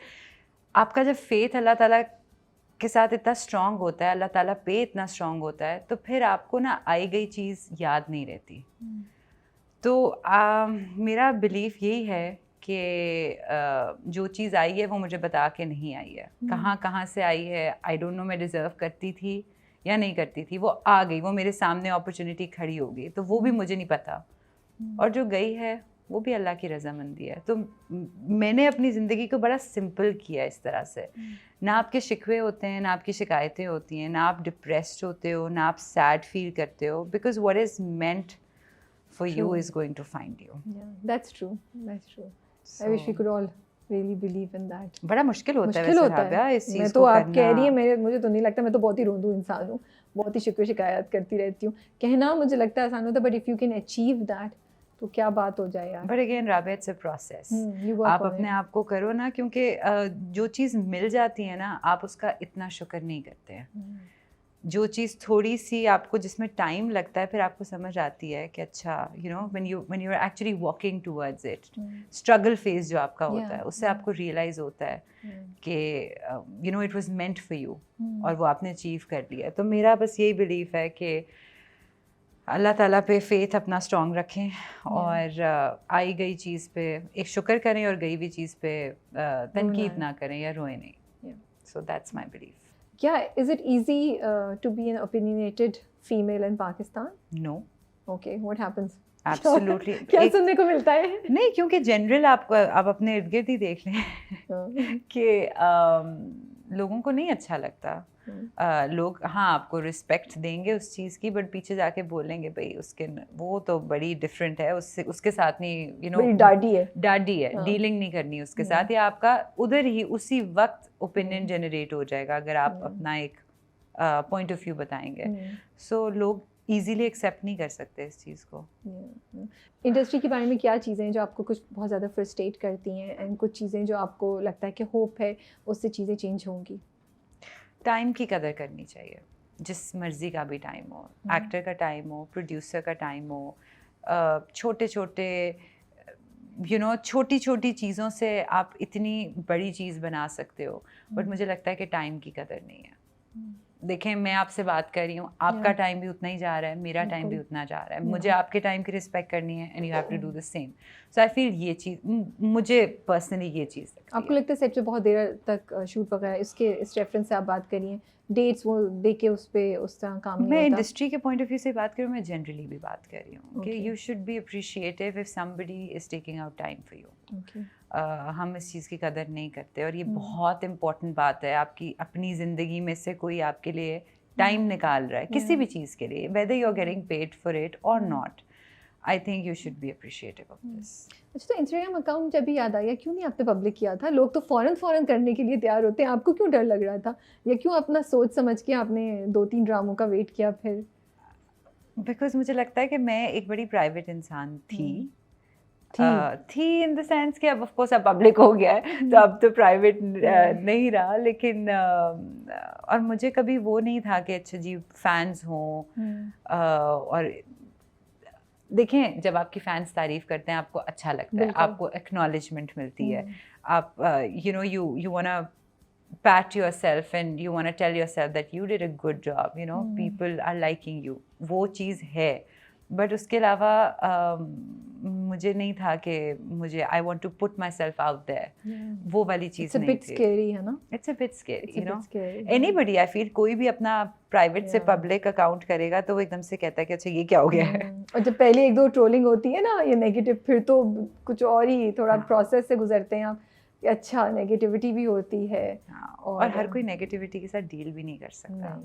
आपका जब फेथ अल्लाह ताला के साथ इतना स्ट्रांग होता है, अल्लाह ताला पे इतना स्ट्रांग होता है, तो फिर आपको ना आई गई चीज़ याद नहीं रहती। तो मेरा बिलीफ यही है कि जो चीज़ आई है वो मुझे बता के नहीं आई है, कहाँ से आई है आई डोंट नो। मैं डिज़र्व करती थी या नहीं करती थी, वो आ गई, वो मेरे सामने अपॉर्चुनिटी खड़ी हो गई, तो वो भी मुझे नहीं पता। और जो गई है वो भी अल्लाह की रज़ामंदी है। तो मैंने अपनी ज़िंदगी को बड़ा सिंपल किया इस तरह से। ना आपके शिकवे होते हैं, ना आपकी शिकायतें होती हैं, ना आप डिप्रेस्ड होते हो, ना आप सैड फील करते हो, because what is meant for you is going to find you. Yeah, that's true. I wish we could all really believe in that. बड़ा मुश्किल होता है वैसे राबिया इस चीज़ को करना। मैं तो आप कह रही है, मुझे तो नहीं लगता, मैं तो बहुत ही रोंदू इंसान हूँ, बहुत ही शिकवे शिकायत करती रहती हूँ। कहना मुझे लगता है आसान होता है, but if you can achieve that तो क्या बात हो जाए यार। But again Rabia, it's a process. आप अपने आप को करो ना, क्योंकि जो चीज़ मिल जाती है ना आप उसका इतना शुक्र नहीं करते हैं। जो चीज़ थोड़ी सी आपको जिसमें टाइम लगता है फिर आपको समझ आती है कि अच्छा when you are actually walking towards it, struggle phase जो आपका होता है उससे आपको realize होता है कि it was meant for you और वो आपने अचीव कर लिया। तो मेरा बस यही बिलीफ है कि अल्लाह ताला पे फेथ अपना स्ट्रॉन्ग रखें और आई गई चीज़ पे एक शुक्र करें और गई हुई चीज़ पे तनकीद ना करें या रोएं नहीं। So that's my belief. Yeah, is it easy to be an opinionated female in Pakistan? No. Okay, what happens? Absolutely. क्या सुनने को मिलता है? नहीं, क्योंकि जनरल आप अपने इर्द गिर्द ही देख लें कि लोगों को नहीं अच्छा लगता। लोग हाँ आपको रिस्पेक्ट देंगे उस चीज़ की, बट पीछे जाके बोलेंगे भाई उसके वो तो बड़ी डिफरेंट है, उसके साथ नहीं बड़ी डाडी है, डीलिंग नहीं करनी उसके साथ, या आपका उधर ही उसी वक्त ओपिनियन जनरेट हो जाएगा अगर आप अपना एक पॉइंट ऑफ व्यू बताएंगे। सो लोग इजीली एक्सेप्ट नहीं कर सकते इस चीज़ को। इंडस्ट्री के बारे में क्या चीज़ें जो आपको कुछ बहुत ज़्यादा फ्रस्ट्रेट करती हैं एंड कुछ चीज़ें जो आपको लगता है कि होप है उससे चीज़ें चेंज होंगी? टाइम की कदर करनी चाहिए, जिस मर्ज़ी का भी टाइम हो, एक्टर का टाइम हो, प्रोड्यूसर का टाइम हो, छोटे छोटे छोटी छोटी चीज़ों से आप इतनी बड़ी चीज़ बना सकते हो, बट मुझे लगता है कि टाइम की कदर नहीं है। देखें मैं आपसे बात कर रही हूँ, आपका टाइम भी उतना ही जा रहा है, मेरा टाइम भी उतना जा रहा है, मुझे आपके टाइम की रिस्पेक्ट करनी है and you have to do the same. So I feel ये चीज़ मुझे पर्सनली ये चीज़ आपको लगता है सेट पे बहुत देर तक शूट वगैरह इसके इस रेफरेंस से आप बात करिए, डेट्स वो देख के उस तरह काम नहीं होता? मैं इंडस्ट्री के पॉइंट ऑफ व्यू से बात करूँ, मैं जनरली भी बात कर रही हूँ कि you should be appreciative if somebody is taking out time for you. हम इस चीज़ की कदर नहीं करते और ये बहुत इम्पॉर्टेंट बात है। आपकी अपनी ज़िंदगी में से कोई आपके लिए टाइम निकाल रहा है किसी भी चीज़ के लिए, whether you're getting paid for it or not, I think you should be appreciative of this. अच्छा, तो इंस्टाग्राम अकाउंट जब भी याद आया क्यों नहीं आपने पब्लिक किया था? लोग तो फ़ौरन करने के लिए तैयार होते हैं, आपको क्यों डर लग रहा था, या क्यों अपना सोच समझ के आपने 2-3 ड्रामों का वेट किया फिर? बिकॉज मुझे लगता है कि मैं एक बड़ी प्राइवेट इंसान थी इन द सेंस कि अब ऑफ कोर्स अब पब्लिक हो गया है तो अब तो प्राइवेट नहीं रहा, लेकिन और मुझे कभी वो नहीं था कि अच्छा जी फैंस हों। और देखें जब आपकी फैंस तारीफ़ करते हैं आपको अच्छा लगता है, आपको एक्नॉलेजमेंट मिलती है, आप you wanna pat yourself and you wanna tell yourself that you did a good job, people are liking you, वो चीज़ है। बट उसके अलावा मुझे नहीं था कि मुझे I want to put myself out there, वो वाली चीज़ नहीं थी। है ना? It's a bit scary, anybody I feel कोई भी अपना प्राइवेट से पब्लिक अकाउंट करेगा तो वो एकदम से कहता है कि अच्छा ये क्या हो गया है। और जब पहले 1-2 ट्रोलिंग होती है ना ये नेगेटिव, फिर तो कुछ और ही थोड़ा प्रोसेस से गुजरते हैं आप, अच्छा नेगेटिविटी भी होती है। और हर कोई नेगेटिविटी के साथ डील भी नहीं कर सकता।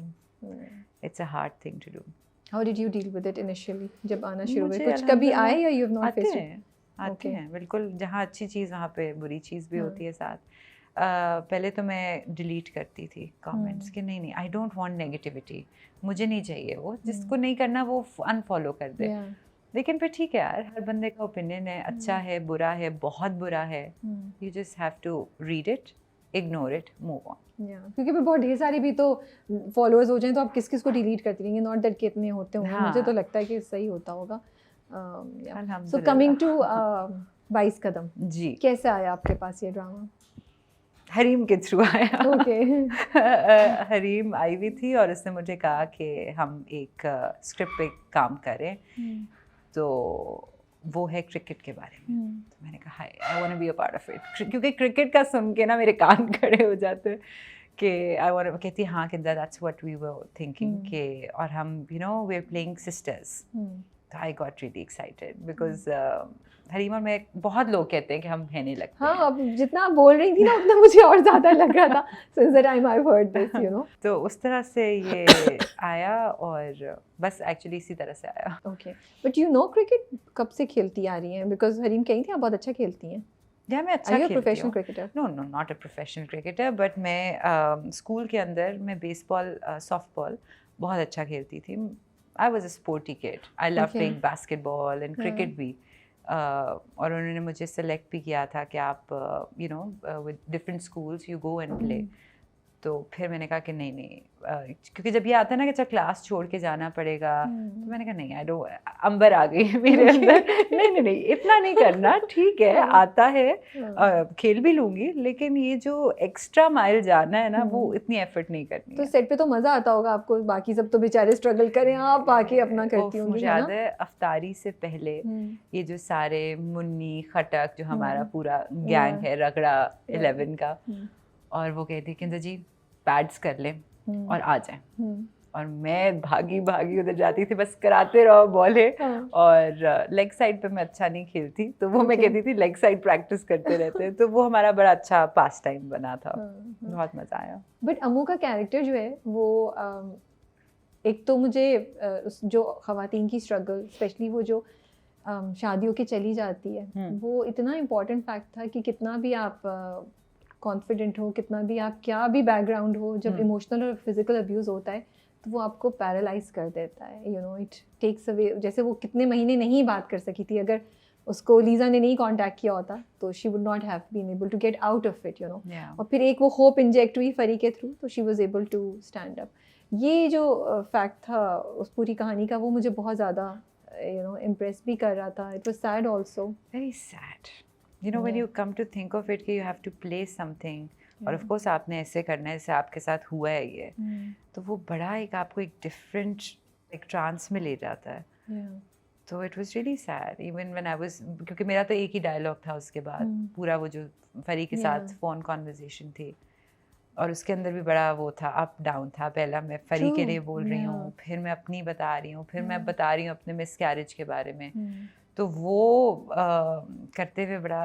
It's a hard thing to do. How did you deal with it initially जब आना शुरू हुए? मुझे कुछ कभी आए या you have not faced it? आते हैं बिल्कुल, जहाँ अच्छी चीज़ वहाँ पे बुरी चीज़ भी होती है साथ। पहले तो मैं डिलीट करती थी कमेंट्स कि नहीं आई डोंट वांट नेगेटिविटी, मुझे नहीं चाहिए वो, जिसको नहीं करना वो अनफॉलो कर दे। लेकिन फिर ठीक है यार, हर बंदे का ओपिनियन है, अच्छा है, बुरा है, बहुत बुरा है, you just have to read it, ignore it, move on. क्योंकि फिर बहुत ढेर सारे भी तो फॉलोअर्स हो जाएं तो आप किस किस को डिलीट करती रहेंगे, नॉट दैट कितने होते होंगे। मुझे तो लगता है कि सही होता होगा। सो कमिंग टू 22 कदम जी, कैसे आया आपके पास ये ड्रामा? हरीम के थ्रू आया। ओके। हरीम आई हुई थी और उसने मुझे कहा कि हम एक स्क्रिप्ट पे काम करें, तो वो है क्रिकेट के बारे में। तो मैंने कहा I want to be a part of it, क्योंकि क्रिकेट का सुन के ना मेरे कान खड़े हो जाते कि आई वांट, कहती हाँ कि that's what we were thinking के, और हम वी आर प्लेइंग सिस्टर्स। तो I got really excited because Hareem और मैं, बहुत लोग कहते हैं कि हम है नहीं लगते। हाँ, अब जितना आप बोल रही थी ना उतना मुझे और ज़्यादा लग रहा था since the time I've heard this, you know. तो उस तरह से ये आया और बस एक्चुअली इसी तरह से आया। Okay, but you know cricket कब से खेलती आ रही हैं? बिकॉज हरीम कही थी आप बहुत अच्छा खेलती हैं। या मैं अच्छा खेलती हूँ। Professional cricketer? No not a professional cricketer, but मैं स्कूल के अंदर मैं बेसबॉल, सॉफ्टबॉल बहुत अच्छा खेलती थी। I was a sporty kid, I love playing basketball and cricket भी। और उन्होंने मुझे सेलेक्ट भी किया था कि आप you know with different schools you go and play. तो फिर मैंने कहा कि नहीं, क्योंकि जब ये आता है ना कि अच्छा क्लास छोड़ के जाना पड़ेगा, तो मैंने कहा नहीं, आई डोंट, अंबर आ गई है मेरे अंदर। नहीं इतना नहीं करना, ठीक है आता है, खेल भी लूंगी, लेकिन ये जो एक्स्ट्रा माइल जाना है ना वो इतनी एफर्ट नहीं करनी। तो सेट पे तो मजा आता होगा आपको, बाकी सब तो बेचारे स्ट्रगल करें, आप आके अपना करती होंगी। मुझे याद है अफ्तारी से पहले ये जो सारे मुन्नी खटक, जो हमारा पूरा गैंग है रगड़ा 11 का, और वो कहती किंजर जी पैड्स कर लें और आ जाएं, और मैं भागी उधर जाती थी, बस कराते रहो बॉल है। और लेग साइड पे मैं अच्छा नहीं खेलती, तो वो मैं कहती थी लेग साइड प्रैक्टिस करते रहते, तो वो हमारा बड़ा अच्छा पास टाइम बना था। बहुत मजा आया। बट अम्मू का कैरेक्टर जो है वो एक तो मुझे जो ख़वातीन की स्ट्रगल, स्पेशली वो जो शादियों के चली जाती है, वो इतना इम्पोर्टेंट फैक्ट था कि कितना भी आप कॉन्फिडेंट हो, कितना भी आप क्या भी बैकग्राउंड हो, जब इमोशनल और फिजिकल अब्यूज़ होता है तो वो आपको पैरालाइज कर देता है। You know, it takes away. जैसे वो कितने महीने नहीं बात कर सकी थी, अगर उसको लीजा ने नहीं कांटेक्ट किया होता तो she would not have been able to get out of it, you know. और फिर एक वो होप इंजेक्ट हुई फरी के थ्रू, तो she was able to stand up. ये जो फैक्ट था उस पूरी कहानी का, वो मुझे बहुत ज़्यादा यू नो इम्प्रेस भी कर रहा था। It was sad also, very sad. You know, when you come to think of it कि you have to play something, और of course आपने ऐसे करना है जैसे आपके साथ हुआ है ये, तो वो बड़ा एक आपको एक डिफरेंट एक ट्रांस में ले जाता है। तो it was really sad even when I was, क्योंकि मेरा तो एक ही डायलॉग था उसके बाद, पूरा वो जो फरी के साथ फ़ोन कॉन्वर्जेशन थी, और उसके अंदर भी बड़ा वो था, अप डाउन था। पहला मैं फरी के लिए बोल रही हूँ, फिर मैं अपनी बता रही हूँ, फिर मैं बता रही हूँ अपने मिसकैरेज के बारे में। तो वो करते हुए बड़ा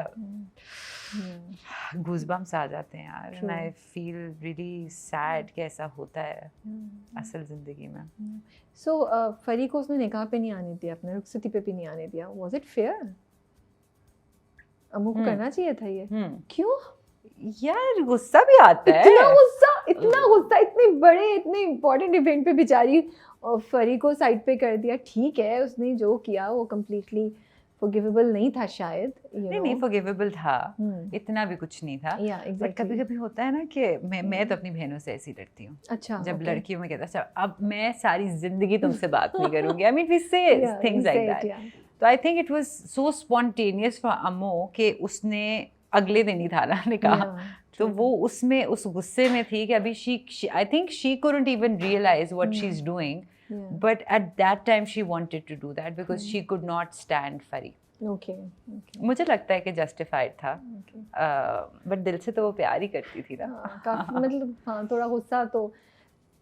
गूज़बम्स आ जाते हैं यार, and I feel really sad कि ऐसा होता है असल ज़िंदगी में। सो फरी को उसने निकाह पे नहीं आने दिया, अपने रुखसती पे भी नहीं आने दिया। Was it fair? अम्मू को करना चाहिए था ये? क्यों यार? गुस्सा भी आता है, इतना गुस्सा इतने बड़े इतने इम्पोर्टेंट इवेंट पे बेचारी फरी को साइड पे कर दिया। ठीक है, उसने जो किया वो कम्प्लीटली फॉरगिवेबल नहीं था शायद। नहीं फॉरगिवेबल था, इतना भी कुछ नहीं था। बट कभी कभी होता है ना कि मैं तो अपनी बहनों से ऐसी लड़ती हूँ। अच्छा, जब लड़कियों में कहता है अब मैं सारी जिंदगी तुमसे बात नहीं करूँगी, I mean we say things like that. तो I think it was so spontaneous for Ammu कि उसने अगले दिन ही था निकाह, तो वो उसमें उस गुस्से में थी कि अभी I think she couldn't even realize what she's doing, but at that time she wanted to do that because she could not stand Fari. Okay. मुझे लगता है कि जस्टिफाइड था, बट दिल से तो वो प्यार ही करती थी ना। काफी मतलब हाँ, थोड़ा गुस्सा तो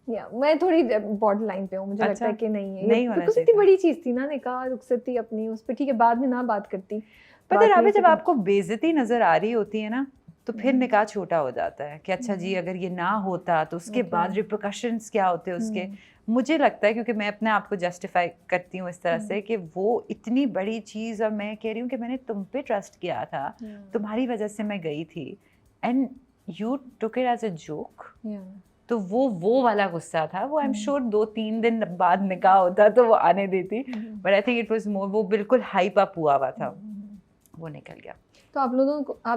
या मैं थोड़ी बॉर्डर लाइन पे हूँ। मुझे लगता है कि नहीं होना चाहिए। इतनी बड़ी चीज थी ना निकाह, रुखसती अपनी, उस पर ठीक है बाद में ना बात करती। पता है जब आपको बेइज्जती नजर आ रही होती है ना, तो फिर निकाह छोटा हो जाता है कि अच्छा जी अगर ये ना होता तो उसके बाद रिpercussions क्या होते उसके। मुझे लगता है क्योंकि मैं अपने आप को जस्टिफाई करती हूँ इस तरह से कि वो इतनी बड़ी चीज़, और मैं कह रही हूँ कि मैंने तुम पे ट्रस्ट किया था, तुम्हारी वजह से मैं गई थी, and you took it as a joke. तो वो वाला गुस्सा था। वो आई एम श्योर 2-3 दिन बाद निकाह होता तो वो आने देती, but I think it was more, वो बिल्कुल हाइप अप हुआ था, वो निकल गया। तो आप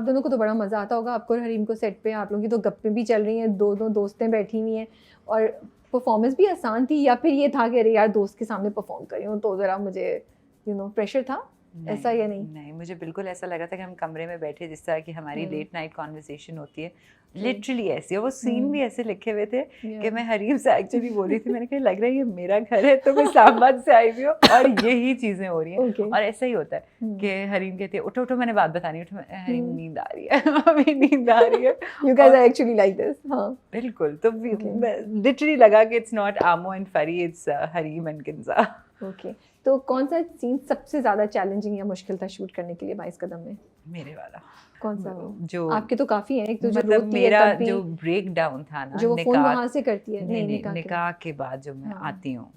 दोनों को तो बड़ा मज़ा आता होगा, आपको और हरीम को सेट पे, आप लोगों की तो गप्पें भी चल रही हैं, दो दोस्तें बैठी हुई हैं, और परफॉर्मेंस भी आसान थी, या फिर ये था कि अरे यार दोस्त के सामने परफॉर्म कर रही हूँ तो ज़रा मुझे प्रेशर था? ऐसा या नहीं, मुझे बिल्कुल ऐसा लगा था कि हम कमरे में बैठे, जिस तरह की हमारी लेट नाइट कॉन्वर्सेशन होती है, लिटरली ऐसी, और वो सीन भी ऐसे लिखे हुए थे कि मैं हरीम से एक्चुअली बोल रही थी, मैंने कहा लग रहा है ये मेरा घर है, तो मैं इस्लामाबाद से आई हुई हूँ और यही चीज़ें हो रही हैं। और ऐसा ही होता है कि हरीम कहती है उठो उठो, मैंने बात बतानी, उठो, हरीम नींद आ रही है, अभी नींद आ रही है। You guys are actually like this, हाँ बिल्कुल। तो लिटरली लगा कि इट्स नॉट आमो एंड फरी, it's Hareem and Kinza. Okay, तो कौन सा सीन सबसे ज़्यादा चैलेंजिंग या मुश्किल था शूट करने के लिए 22 कदम में? मेरे वाला कौन सा? जो आपके तो काफ़ी हैं, एक तो जो मतलब रोती मेरा है तब भी, जो ब्रेक डाउन था ना, जो वो फोन वहाँ से करती है, नहीं निकाह के बाद जो मैं आती हूँ,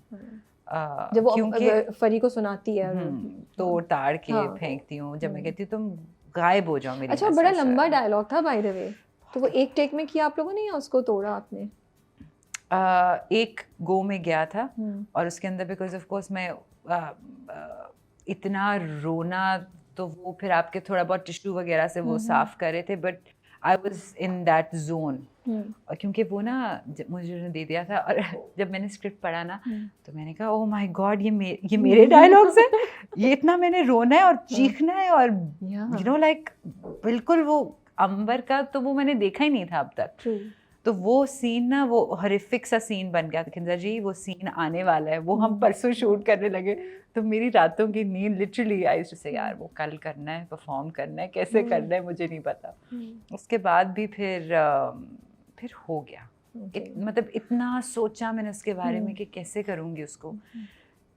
जब वो क्योंकि फरी को सुनाती है, तोड़ ताड़ के फेंकती हूँ, जब मैं कहती हूँ तुम गायब हो जाओ मेरी। अच्छा, बड़ा लंबा डायलॉग था बाय द वे, तो वो एक टेक में किया आप लोगों ने या उसको तोड़ा आपने? एक गो में गया था, और उसके अंदर बिकॉज ऑफ कोर्स मैं इतना रोना, तो वो फिर आपके थोड़ा बहुत टिश्यू वगैरह से वो साफ कर रहे थे, but I was in that zone. और क्योंकि वो ना मुझे दे दिया था, और जब मैंने स्क्रिप्ट पढ़ा ना तो मैंने कहा ओह माय गॉड, ये मेरे डायलॉग्स हैं, ये इतना मैंने रोना है और चीखना है, और यू नो लाइक बिल्कुल वो अंबर का तो वो मैंने देखा ही नहीं था अब तक। तो वो सीन ना, वो हॉरिफिक सा सीन बन गया था। किंजा जी वो सीन आने वाला है, वो हम परसों शूट करने लगे, तो मेरी रातों की नींद लिटरली आई से यार वो कल करना है, परफॉर्म करना है, कैसे करना है मुझे नहीं पता। उसके बाद भी फिर हो गया। मतलब इतना सोचा मैंने उसके बारे में कि कैसे करूँगी उसको,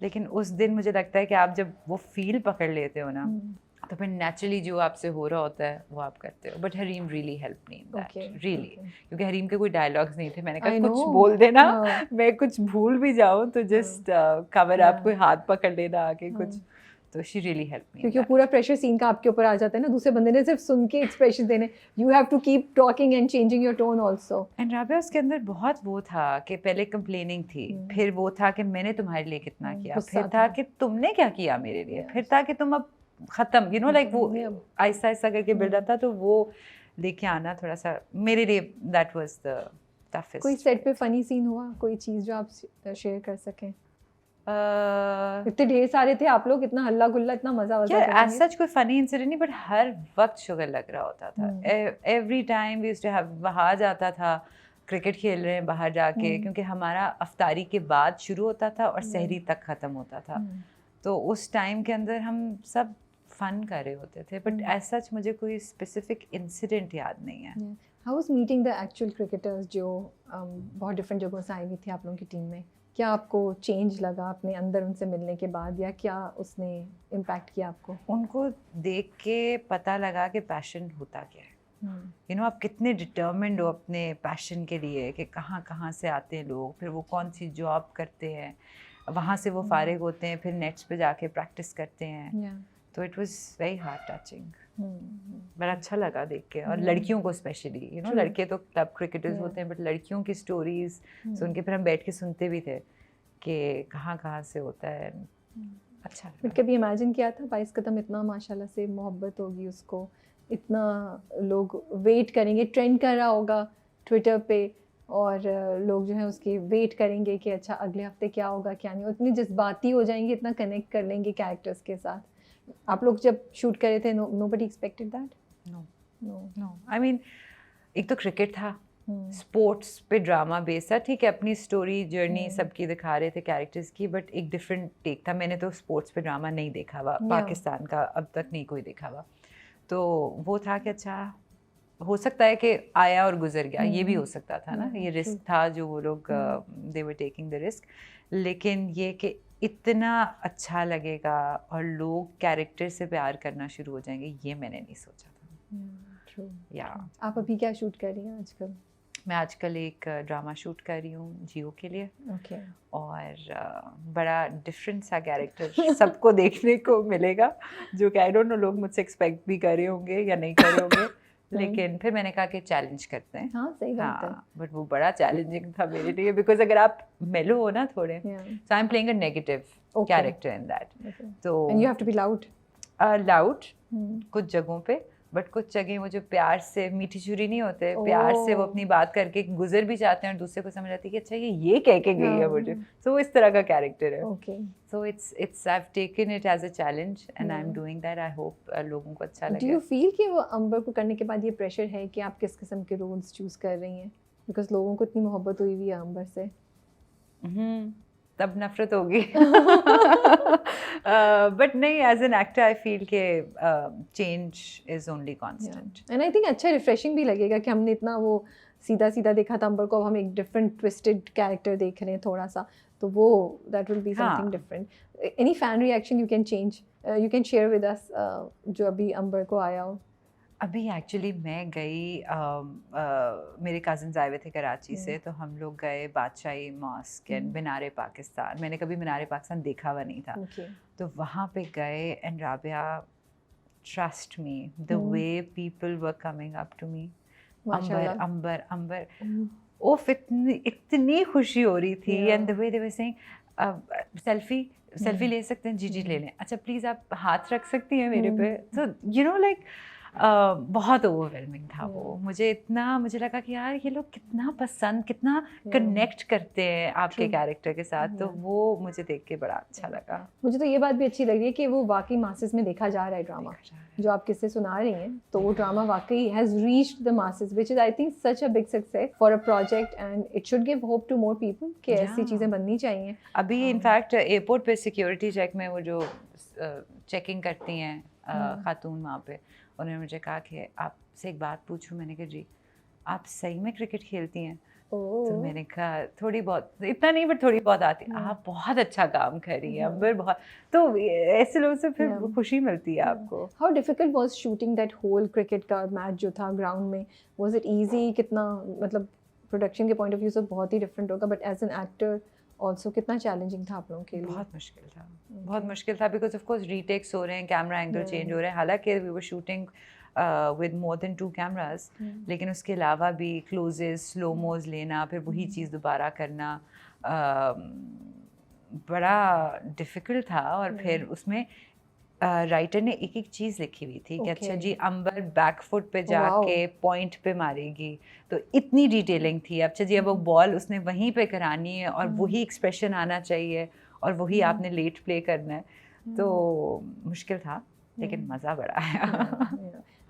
लेकिन उस दिन मुझे लगता है कि आप जब वो फील पकड़ लेते हो ना, तो फिर नेचुरली जो आपसे हो रहा होता है वो आप करते हो। But Hareem really help me in that, really, क्योंकि हरीम के कोई डायलॉग्स नहीं थे। मैंने कहा कुछ बोल देना, मैं कुछ भूल भी जाऊँ तो जस्ट कवर अप, कोई हाथ पकड़ लेना आके कुछ, तो शी रियली हेल्प मी। क्योंकि पूरा प्रेशर सीन का आपके ऊपर आ जाता है ना, दूसरे बंदे ने सिर्फ सुन के एक्सप्रेशन देने, you have to keep talking and changing your tone also. And Rabia उसके अंदर बहुत वो था कि पहले कंप्लेनिंग थी, फिर वो था कि मैंने तुम्हारे लिए कितना किया, फिर था कि तुमने क्या किया मेरे लिए, फिर था कि तुम अब खत्म, यू नो लाइक वो आहिस्ता आहिस्ता करके बिल्डअप था। तो वो लेके आना थोड़ा सा मेरे लिए दैट वाज द टफेस्ट। कोई सेट पे फनी सीन हुआ, कोई चीज़ जो आप शेयर कर सकें? इतने ढेर सारे थे आप लोग, इतना हल्ला गुल्ला, इतना मजा एज सच कोई फनी इंसिडेंट नहीं, बट हर वक्त शुगर लग रहा होता था। Every time we used to have, बाहर जाता था, क्रिकेट खेल रहे हैं बाहर जाके, क्योंकि हमारा अफ्तारी के बाद शुरू होता था और सहरी तक ख़त्म होता था। तो उस टाइम के अंदर हम सब फन कर रहे होते थे, बट एज सच मुझे कोई स्पेसिफिक इंसिडेंट याद नहीं है। How was meeting the actual cricketers जो बहुत डिफरेंट जगहों से आई हुई थी आप लोगों की टीम में? क्या आपको चेंज लगा अपने अंदर उनसे मिलने के बाद, या क्या उसने इम्पैक्ट किया आपको? उनको देख के पता लगा कि पैशन होता क्या है। यू नो आप कितने डिटर्मिन्ड हो अपने पैशन के लिए, कि कहाँ कहाँ से आते हैं लोग, फिर वो कौन सी जॉब करते हैं, वहाँ से वो फारिग होते हैं, फिर नेट्स पे जाके प्रैक्टिस करते हैं। तो it was very heart touching, बड़ा अच्छा लगा देख के। और लड़कियों को स्पेशली, यू नो लड़के तो क्लब क्रिकेटर्स होते हैं, बट लड़कियों की स्टोरीज सुन के फिर हम बैठ के सुनते भी थे कि कहाँ कहाँ से होता है। अच्छा लगा। बट कभी इमेजिन किया था 22 कदम इतना माशाल्लाह से मोहब्बत होगी उसको, इतना लोग वेट करेंगे, ट्रेंड कर रहा होगा ट्विटर पे, और लोग जो है उसकी वेट करेंगे कि अच्छा अगले हफ्ते क्या होगा क्या नहीं, इतनी जज्बाती हो जाएंगे, इतना कनेक्ट कर लेंगे कैरेक्टर्स के साथ। आप लोग जब शूट कर रहे थे, nobody expected that? No. I mean, एक तो क्रिकेट था, स्पोर्ट्स पे ड्रामा बेस्ड था, ठीक है, अपनी स्टोरी जर्नी सबकी दिखा रहे थे कैरेक्टर्स की, बट एक डिफरेंट टेक था। मैंने तो स्पोर्ट्स पे ड्रामा नहीं देखा हुआ, पाकिस्तान का अब तक नहीं कोई देखा हुआ। तो वो था कि अच्छा हो सकता है कि आया और गुजर गया, ये भी हो सकता था ना, ये रिस्क था जो वो लोग दे वर टेकिंग द रिस्क। लेकिन ये कि इतना अच्छा लगेगा और लोग कैरेक्टर से प्यार करना शुरू हो जाएंगे, ये मैंने नहीं सोचा था। ट्रू। या आप अभी क्या शूट कर रही हैं आजकल? मैं आजकल एक ड्रामा शूट कर रही हूँ जियो के लिए। ओके। और बड़ा डिफरेंट सा कैरेक्टर सबको देखने को मिलेगा, जो कि आई डोंट नो लोग मुझसे एक्सपेक्ट भी कर रहे होंगे या नहीं कर रहे होंगे, लेकिन फिर मैंने कहा कि चैलेंज करते हैं। हाँ सही बात है। हाँ, बट वो बड़ा चैलेंजिंग था मेरे लिए, बिकॉज अगर आप मेलो हो ना थोड़े, so I am playing a negative character in that, तो and you have to be loud. Loud कुछ जगहों पे, बट कुछ जगह वो जो प्यार से, मीठी छुरी नहीं होते, प्यार से वो अपनी बात करके गुजर भी जाते हैं और दूसरे को समझ आती है कि अच्छा ये कह के गई है मुझे, तो इस तरह का कैरेक्टर है। Okay. So it's I have taken it as a challenge and I am doing that. I hope लोगों को अच्छा लगे। डू यू फील कि वो अंबर को करने के बाद ये प्रेशर है कि आप किस किस्म के रोल्स चूज कर रही हैं, बिकॉज लोगों को इतनी मोहब्बत हुई हुई है अंबर से? तब नफरत होगी। बट नहीं, as an actor I feel के change is only constant. And I think अच्छा रिफ्रेशिंग भी लगेगा कि हमने इतना वो सीधा सीधा देखा था अंबर को, अब हम एक डिफरेंट ट्विस्टेड कैरेक्टर देख रहे हैं थोड़ा सा, तो वो that will be something different. Any fan reaction you can change, you can share with us जो अभी अंबर को आया हो? अभी एक्चुअली मैं गई, मेरे कज़न्स आए हुए थे कराची से, तो हम लोग गए बादशाही मॉस्क एंड मीनार पाकिस्तान। मैंने कभी मीनार पाकिस्तान देखा हुआ नहीं था, तो वहाँ पे गए and Rabia, trust me, the way people were coming up to me, Ambar Ambar Ambar, ओफ इतनी खुशी हो रही थी। And the way they were saying selfie ले सकते हैं? जी जी ले लें। अच्छा प्लीज़ आप हाथ रख सकती हैं मेरे पे? तो यू नो लाइक बहुत ओवरवेलमिंग था वो। मुझे लगा कि यार ये लोग कितना पसंद, कितना कनेक्ट करते हैं आपके कैरेक्टर के साथ, तो वो मुझे देख के बड़ा अच्छा लगा। मुझे तो ये बात भी अच्छी लग रही है कि वो वाकई मासेस में देखा जा रहा है ड्रामा, जो आप किससे सुना रही हैं, तो वो ड्रामा वाकई has reached the masses, which is I think such a big success for a project, and it should give hope to more people कि ऐसी चीज़ें बननी चाहिए। अभी इनफैक्ट एयरपोर्ट पे सिक्योरिटी चेक में वो जो चेकिंग करती हैं खातून वहाँ पे, उन्होंने मुझे कहा कि आपसे एक बात पूछूं। मैंने कहा जी, आप सही में क्रिकेट खेलती हैं? तो मैंने कहा थोड़ी बहुत, इतना नहीं बट थोड़ी बहुत आती है। आप बहुत अच्छा काम कर रही हैं अंबर, बहुत। तो ऐसे लोगों से फिर खुशी मिलती है आपको। How difficult was shooting that whole cricket का मैच जो था ग्राउंड में? Was it easy? कितना मतलब प्रोडक्शन के पॉइंट ऑफ व्यू से बहुत ही डिफरेंट होगा, but as an actor also कितना चैलेंजिंग था आप लोगों के लिए? बहुत मुश्किल था, बहुत मुश्किल था, बिकॉज ऑफ कोर्स रीटेक्स हो रहे हैं, कैमरा एंगल चेंज हो रहे हैं। हालांकि we were shooting with more than 2 cameras, लेकिन उसके अलावा भी क्लोजेस, स्लो मोज लेना, फिर वही चीज़ दोबारा करना बड़ा डिफ़िकल्ट था। और फिर उसमें राइटर ने एक एक चीज़ लिखी हुई थी कि अच्छा जी अंबर बैक फुट पे जाके पॉइंट पे मारेगी, तो इतनी डिटेलिंग थी। अच्छा जी अब वो बॉल उसने वहीं पे करानी है और वही एक्सप्रेशन आना चाहिए और वही आपने लेट प्ले करना है, तो मुश्किल था, लेकिन मज़ा बड़ा आया।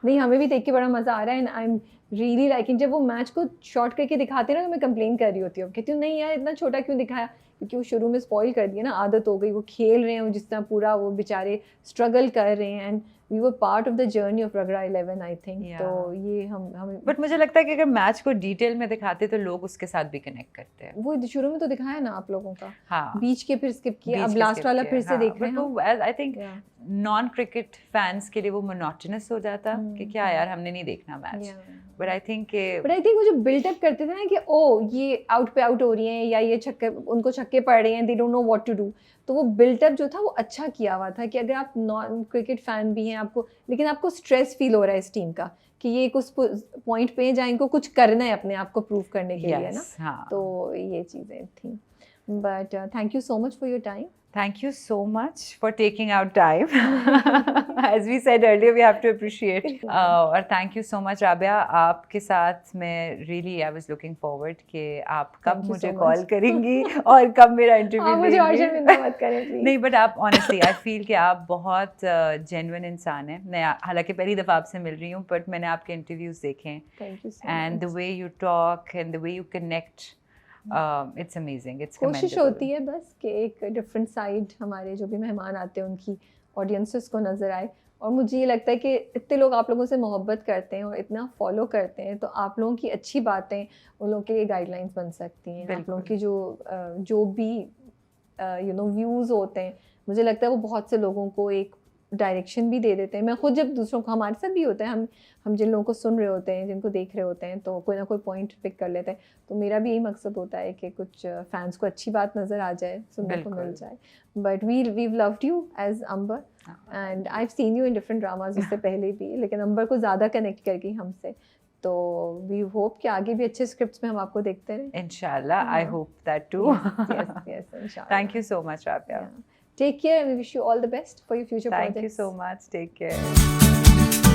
नहीं, हमें भी देख के बड़ा मज़ा आ रहा है, and I am really liking. जब वो मैच को शॉर्ट करके दिखाते हैं ना, तो मैं कंप्लेन कर रही होती हूँ, कहती हूँ नहीं यार इतना छोटा क्यों दिखाया, क्योंकि वो शुरू में स्पॉइल कर दिया ना, आदत हो गई, वो खेल रहे हैं, वो जिस तरह पूरा वो बेचारे स्ट्रगल कर रहे हैं, and we were part of the journey of रगड़ा 11 आई थिंक। तो ये हम बट मुझे लगता है कि अगर मैच को डिटेल में दिखाते तो लोग उसके साथ भी कनेक्ट करते हैं। वो शुरू में तो दिखाया ना आप लोगों का, हाँ, बीच के फिर स्किप किया, अब लास्ट वाला फिर से देख रहे हैं। I think non cricket fans के लिए वो मोनोटोनस हो जाता कि क्या यार हमने नहीं देखना मैच, बट आई थिंक वो जो बिल्डअप करते थे ना कि ओ ये आउट पे आउट हो रही हैं, या ये छक्के, उनको छक्के पड़ रहे हैं, they don't know what to do, तो वो बिल्डअप जो था वो अच्छा किया हुआ था कि अगर आप नॉन क्रिकेट फैन भी हैं आपको, लेकिन आपको स्ट्रेस फील हो रहा है इस टीम का कि ये कुछ पॉइंट पे जहाँ इनको कुछ करना है अपने आप को प्रूव करने के लिए ना, तो ये चीज़ें थी। But thank you so much for your time. Thank you so much for taking out time. As we said earlier, we have to appreciate. और thank you so much, Rabia. आपके साथ मैं really I was looking forward कि आप कब मुझे call करेंगी और कब मेरा इंटरव्यू लेंगी। मुझे और शर्मिंदा मत करें प्लीज। नहीं, but आप honestly I feel कि आप बहुत genuine इंसान हैं। मैं हालांकि पहली दफ़ा आपसे मिल रही हूँ, but मैंने आपके इंटरव्यूज देखे हैं। Thank you so much. And the way you talk and the way you connect. It's amazing. It's कोशिश होती है बस कि एक डिफरेंट साइड हमारे जो भी मेहमान आते हैं उनकी ऑडियंसेस को नज़र आए, और मुझे ये लगता है कि इतने लोग आप लोगों से मोहब्बत करते हैं और इतना फॉलो करते हैं, तो आप लोगों की अच्छी बातें उन लोगों के लिए गाइडलाइंस बन सकती हैं। आप लोगों की जो भी व्यूज़ होते हैं, मुझे लगता है वो बहुत से लोगों को एक डायरेक्शन भी दे देते हैं। मैं खुद जब दूसरों को, हमारे साथ भी होता है, हम जिन लोगों को सुन रहे होते हैं, जिनको देख रहे होते हैं, तो कोई ना कोई पॉइंट पिक कर लेते हैं। तो मेरा भी यही मकसद होता है कि कुछ फैंस को अच्छी बात नज़र आ जाए, सुनने को मिल जाए। But we've loved you as Amber, and I've seen you in different dramas उससे पहले भी, लेकिन अंबर को ज़्यादा कनेक्ट कर गई हमसे। तो वी होप कि आगे भी अच्छे स्क्रिप्ट्स में हम आपको देखते रहें। इंशाल्लाह, I hope that too. Yes, इंशाल्लाह। Thank you so much, Rabia. Take care and we wish you all the best for your future projects. Thank you so much. Take care.